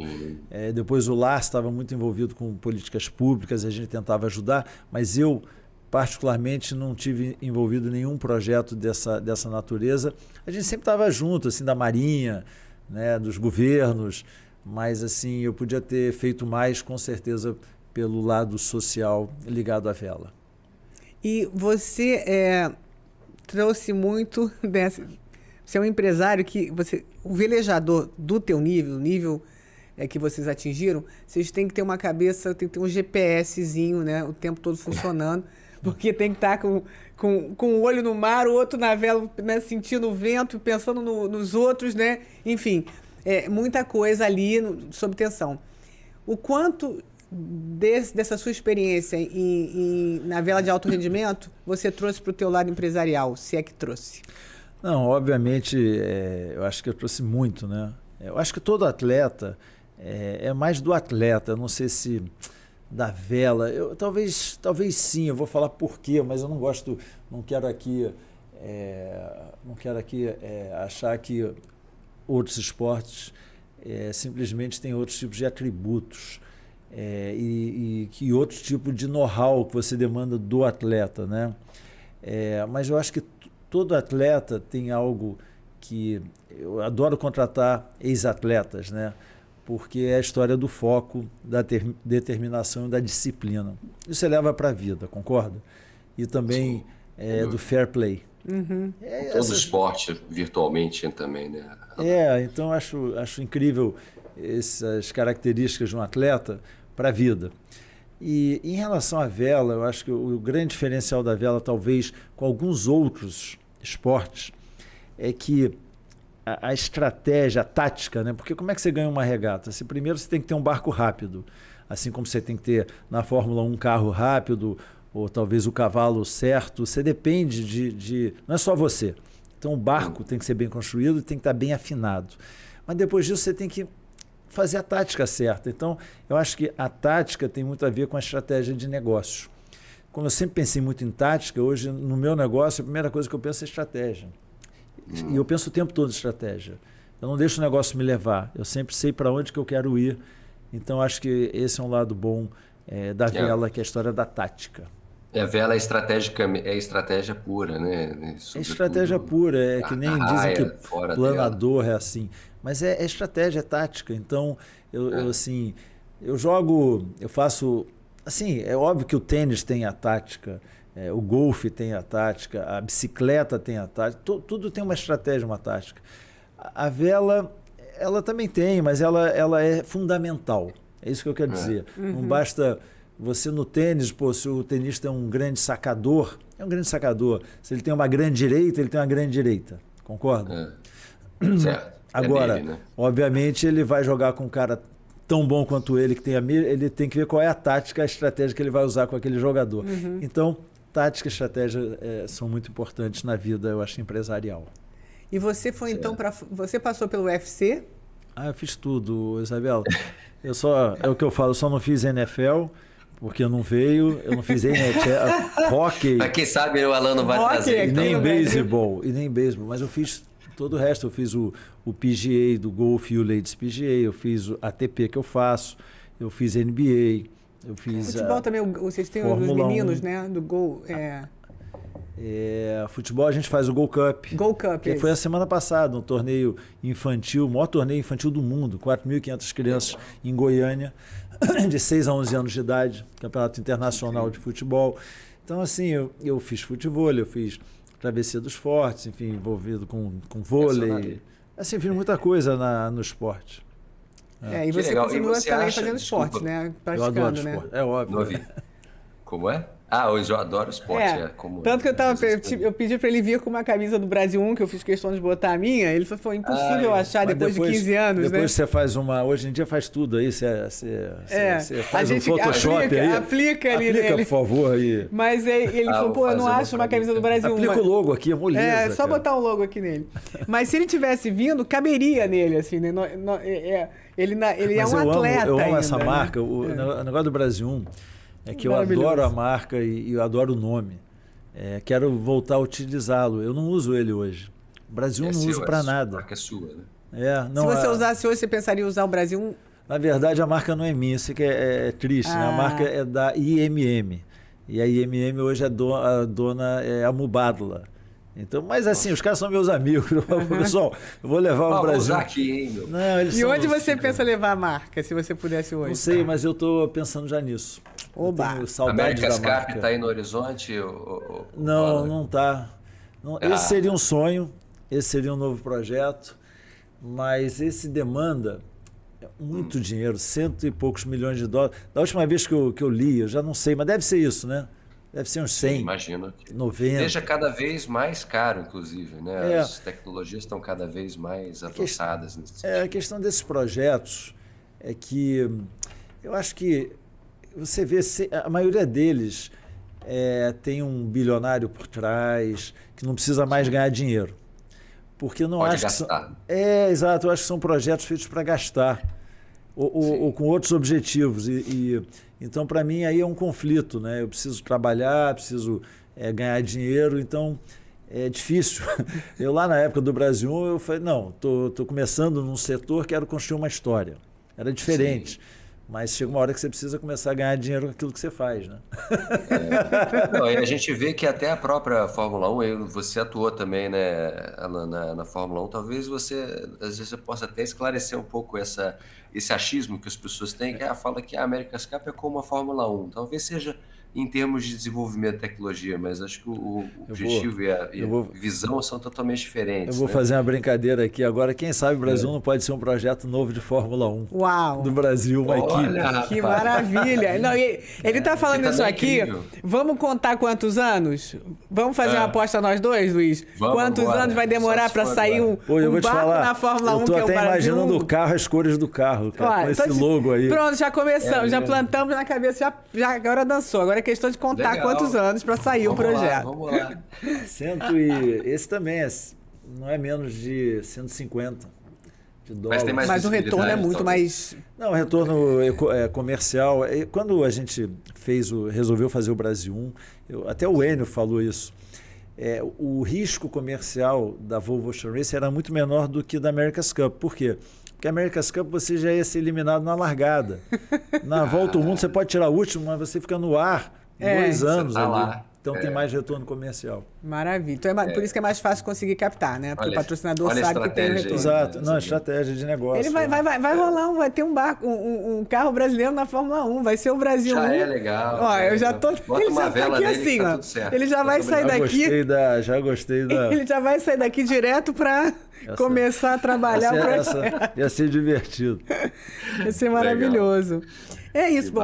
depois o LARS estava muito envolvido com políticas públicas, a gente tentava ajudar, mas eu particularmente não tive envolvido em nenhum projeto dessa natureza. A gente sempre estava junto, assim, da Marinha, né, dos governos, mas assim, eu podia ter feito mais, com certeza, pelo lado social ligado à vela. E você trouxe muito dessa... Você é um empresário que... o velejador do teu nível, o nível que vocês atingiram, vocês têm que ter uma cabeça, tem que ter um GPSzinho, né, o tempo todo funcionando, porque tem que estar com o olho no mar, o outro na vela, né, sentindo o vento, pensando nos outros, né? Enfim, muita coisa ali sob tensão. O quanto dessa sua experiência na vela de alto rendimento você trouxe para o teu lado empresarial, se é que trouxe? Não, obviamente, eu acho que eu trouxe muito, né? Eu acho que todo atleta é mais do atleta, não sei se da vela, talvez sim, eu vou falar por quê, mas eu não quero aqui achar que outros esportes simplesmente têm outros tipos de atributos e que outro tipo de know-how que você demanda do atleta, né? Mas eu acho que todo atleta tem algo que eu adoro contratar ex-atletas, né? Porque é a história do foco, da determinação e da disciplina. Isso você leva para a vida, concorda? E também do fair play. Uhum. Todo esporte virtualmente também, né? Então acho incrível essas características de um atleta para a vida. E em relação à vela, eu acho que o grande diferencial da vela, talvez com alguns outros esportes, é que a estratégia, a tática, né? Porque como é que você ganha uma regata? Primeiro você tem que ter um barco rápido, assim como você tem que ter na Fórmula 1 um carro rápido, ou talvez o cavalo certo. Você depende de... Não é só você. Então o barco tem que ser bem construído e tem que estar bem afinado. Mas depois disso você tem que fazer a tática certa. Então eu acho que a tática tem muito a ver com a estratégia de negócio. Como eu sempre pensei muito em tática, hoje no meu negócio a primeira coisa que eu penso é estratégia. E eu penso o tempo todo em estratégia. Eu não deixo o negócio me levar. Eu sempre sei para onde que eu quero ir. Então, acho que esse é um lado bom da vela, que é a história da tática. A vela é estratégia pura, né? É estratégia pura. Que nem dizem que planador é assim. Mas é estratégia, é tática. Então, eu jogo, eu faço... Assim, é óbvio que o tênis tem a tática... o golfe tem a tática, a bicicleta tem a tática, tudo tem uma estratégia, uma tática. A vela, ela também tem, mas ela é fundamental. É isso que eu quero dizer. Uhum. Não basta você no tênis, se o tenista é um grande sacador, é um grande sacador. Se ele tem uma grande direita, ele tem uma grande direita. Concorda? Certo. Agora, dele, né? obviamente, ele vai jogar com um cara tão bom quanto ele, ele tem que ver qual é a tática, a estratégia que ele vai usar com aquele jogador. Uhum. Então, tática e estratégia são muito importantes na vida, eu acho, empresarial. E você foi então você passou pelo UFC? Eu fiz tudo, Isabela. É o que eu falo, eu só não fiz NFL, porque eu não fiz NHL, hockey. Mas quem sabe o Alan não vai trazer. E nem beisebol, mas eu fiz todo o resto. Eu fiz o PGA do golfe e o Ladies PGA, eu fiz o ATP que eu faço, eu fiz NBA. Eu fiz futebol também, vocês têm os meninos, né? Do Gol. Futebol a gente faz o Gold Cup. Gold Cup. Que foi a semana passada, um torneio infantil, o maior torneio infantil do mundo, 4.500 crianças em Goiânia. de 6 a 11 anos de idade, campeonato internacional de futebol. Então, assim, eu fiz futebol, eu fiz travessia dos fortes, enfim, envolvido com vôlei. Assim, fiz muita coisa no esporte. E você continua também fazendo esporte, né? Eu adoro esporte, é óbvio. Como é? Hoje eu adoro esporte. Tanto que eu pedi pra ele vir com uma camisa do Brasil 1, que eu fiz questão de botar a minha, ele falou, foi impossível achar depois de 15 anos, depois né? você faz hoje em dia faz tudo aí, você faz um Photoshop aplica ali nele. Aplica, por favor, aí. Mas ele falou, eu não acho uma camisa do Brasil 1. Aplica o logo aqui, é moleza. Só botar um logo aqui nele. Mas se ele tivesse vindo, caberia nele, assim, né? Ele é um atleta eu amo ainda, essa marca, o negócio do Brasil 1. É que eu adoro a marca e eu adoro o nome. Quero voltar a utilizá-lo. Eu não uso ele hoje. O Brasil não uso para nada. A marca é sua, né? Se você usasse hoje, você pensaria em usar o Brasil 1? Na verdade, a marca não é minha. Isso que é triste. Né? A marca é da IMM. E a IMM hoje a dona é a Mubadala. Então, mas assim, os caras são meus amigos. Pessoal, eu vou levar o Brasil. Vou usar aqui, hein, meu? Não, e onde você pensa levar a marca, se você pudesse hoje? Não sei, mas eu estou pensando já nisso. Oba! America's Cup está aí no horizonte? Não está. Esse seria um sonho, esse seria um novo projeto, mas esse demanda muito dinheiro, 100 e poucos milhões de dólares. Da última vez que eu li, eu já não sei, mas deve ser isso, né? Deve ser uns 100, imagino. 90. Esteja cada vez mais caro, inclusive, né? As tecnologias estão cada vez mais avançadas nesse sentido. A questão desses projetos é que eu acho que você vê, a maioria deles tem um bilionário por trás, que não precisa mais ganhar dinheiro. Porque eu não Pode acho gastar. Exato, eu acho que são projetos feitos para gastar. Ou com outros objetivos. Então, para mim, aí é um conflito, né? Eu preciso trabalhar, preciso ganhar dinheiro, então é difícil. Eu lá na época do Brasil, eu falei, não, tô começando num setor, quero construir uma história. Era diferente. Sim. Mas chega uma hora que você precisa começar a ganhar dinheiro com aquilo que você faz, né? E a gente vê que até a própria Fórmula 1, você atuou também, né, na Fórmula 1, talvez às vezes você possa até esclarecer um pouco esse achismo que as pessoas têm, que fala que a America's Cup é como a Fórmula 1. Talvez seja em termos de desenvolvimento de tecnologia, mas acho que o objetivo e a visão são totalmente diferentes. Eu vou fazer uma brincadeira aqui agora. Quem sabe o Brasil não pode ser um projeto novo de Fórmula 1. Uau! Do Brasil, uma equipe. Que maravilha! Não, ele está falando isso aqui. Vamos contar quantos anos? Vamos fazer uma aposta nós dois, Luiz? Quantos anos vai demorar para sair um barco na Fórmula 1 que é o Brasil? Eu tô até imaginando o carro, as cores do carro, cara, com esse logo aí. Pronto, já começamos, já plantamos na cabeça, já agora dançou. Agora é questão de contar quantos anos para sair o projeto. Vamos lá. Esse também não é menos de 150 de dólares. Mas o retorno é muito mais... Não, o retorno comercial. Quando a gente resolveu fazer o Brasil 1, até o Enio falou isso, o risco comercial da Volvo Ocean Race era muito menor do que da America's Cup. Por quê? Porque a America's Cup você já ia ser eliminado na largada. Na volta ao mundo você pode tirar o último, mas você fica no ar 2 anos tá ali. Lá. Então tem mais retorno comercial. Maravilha. Então por isso que é mais fácil conseguir captar, né? Porque o patrocinador sabe que tem retorno. Exato. Não, estratégia de negócio. Ele vai rolar, vai ter um barco, um carro brasileiro na Fórmula 1. Vai ser o Brasil 1. Já é legal. Ó, eu já tô... Bota ele já tá aqui assim, ó. Ele já vai sair daqui... Já gostei da... Ele já vai sair daqui direto para começar a trabalhar o projeto. Ia ser divertido. Ia ser maravilhoso. É isso, bom.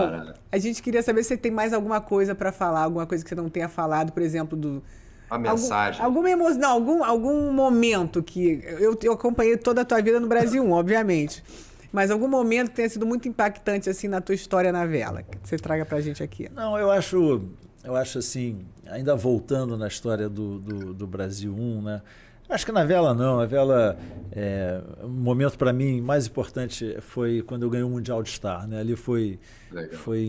A gente queria saber se você tem mais alguma coisa para falar, alguma coisa que você não tenha falado, por exemplo, uma mensagem. Alguma emoção, não, algum momento que... Eu acompanhei toda a tua vida no Brasil 1, obviamente. Mas algum momento que tenha sido muito impactante assim na tua história na vela, que você traga pra gente aqui. Não, eu acho assim, ainda voltando na história do Brasil 1, né? Acho que na vela não, a vela, um momento para mim mais importante foi quando eu ganhei o Mundial de Star, né? Ali foi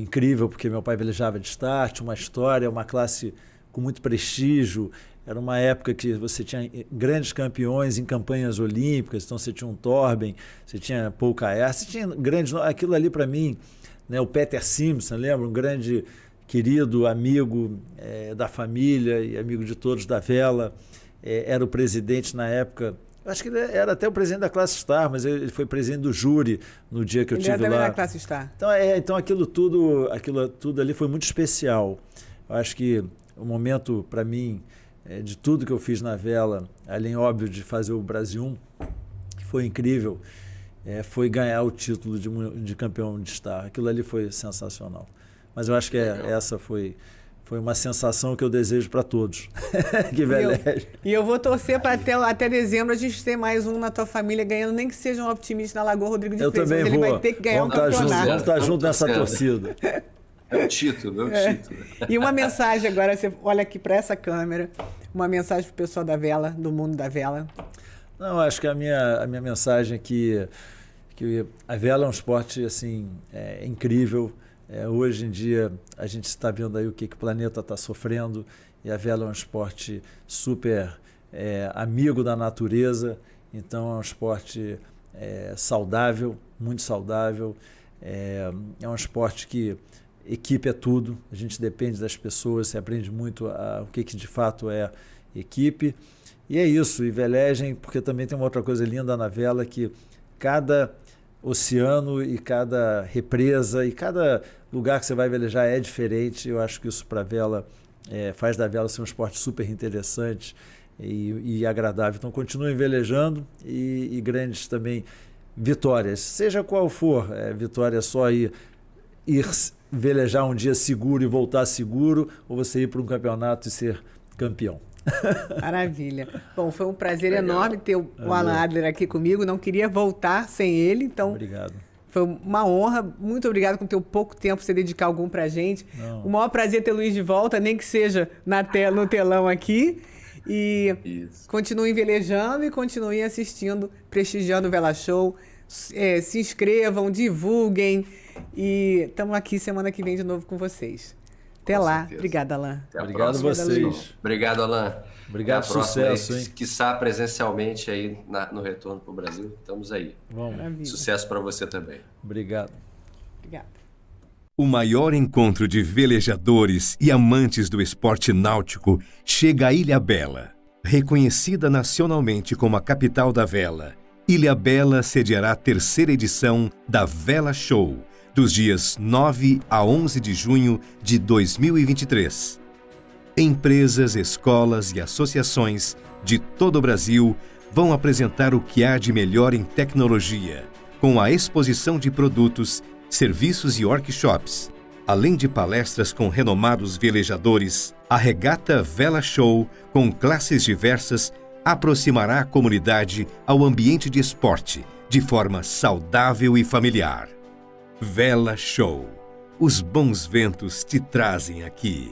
incrível, porque meu pai velejava de start, uma história, uma classe com muito prestígio, era uma época que você tinha grandes campeões em campanhas olímpicas, então você tinha um Torben, você tinha Paul Caer, você tinha grandes, aquilo ali para mim, né? O Peter Simpson, lembra? Um grande querido amigo da família e amigo de todos da vela, era o presidente na época Eu acho que ele era até o presidente da Classe Star, mas ele foi presidente do júri no dia que eu Ele tive era também lá. da Classe Star. Então aquilo tudo ali foi muito especial. Eu acho que o momento, para mim, de tudo que eu fiz na vela, além, óbvio, de fazer o Brasil 1, que foi incrível, foi ganhar o título de campeão de Star. Aquilo ali foi sensacional. Mas eu acho que essa foi uma sensação que eu desejo para todos que velejam. E eu vou torcer para até dezembro a gente ter mais um na tua família ganhando, nem que seja um optimista na Lagoa Rodrigo de Freitas. Eu também vou. Ele vai ter que ganhar um campeonato. Vamos estar juntos nessa torcida. É o título. E uma mensagem agora, você olha aqui para essa câmera, uma mensagem para o pessoal da vela, do mundo da vela. Não, acho que a minha mensagem é que a vela é um esporte assim, incrível. Hoje em dia a gente está vendo aí o que o planeta está sofrendo, e a vela é um esporte super amigo da natureza, então é um esporte saudável, muito saudável, é um esporte que equipe é tudo, a gente depende das pessoas, se aprende muito o que de fato é equipe, e é isso, e velejem, porque também tem uma outra coisa linda na vela, que cada oceano e cada represa e cada lugar que você vai velejar é diferente. Eu acho que isso para a vela faz da vela ser um esporte super interessante e agradável. Então continuem velejando e grandes também vitórias, seja qual for. Vitória é só ir velejar um dia seguro e voltar seguro, ou você ir para um campeonato e ser campeão. Maravilha. Bom, foi um prazer enorme ter o Alan Adler aqui comigo. Não queria voltar sem ele, então. Obrigado. Foi uma honra. Muito obrigado por ter pouco tempo você dedicar algum pra gente. O maior prazer ter o Luiz de volta, nem que seja no telão aqui. E continuem velejando e continuem assistindo, prestigiando o Vela Show. Se inscrevam, divulguem. E estamos aqui semana que vem de novo com vocês. Até lá. Certeza. Obrigada, Alan. Obrigado a vocês. Obrigado, Alan. Obrigado, sucesso, hein? Quiçá presencialmente aí no retorno para o Brasil. Estamos aí. Vamos. Sucesso para você também. Obrigado. Obrigada. O maior encontro de velejadores e amantes do esporte náutico chega à Ilha Bela. Reconhecida nacionalmente como a capital da vela, Ilha Bela sediará a 3ª edição da Vela Show, dos dias 9 a 11 de junho de 2023. Empresas, escolas e associações de todo o Brasil vão apresentar o que há de melhor em tecnologia, com a exposição de produtos, serviços e workshops. Além de palestras com renomados velejadores, a Regata Vela Show, com classes diversas, aproximará a comunidade ao ambiente de esporte, de forma saudável e familiar. Vela Show. Os bons ventos te trazem aqui.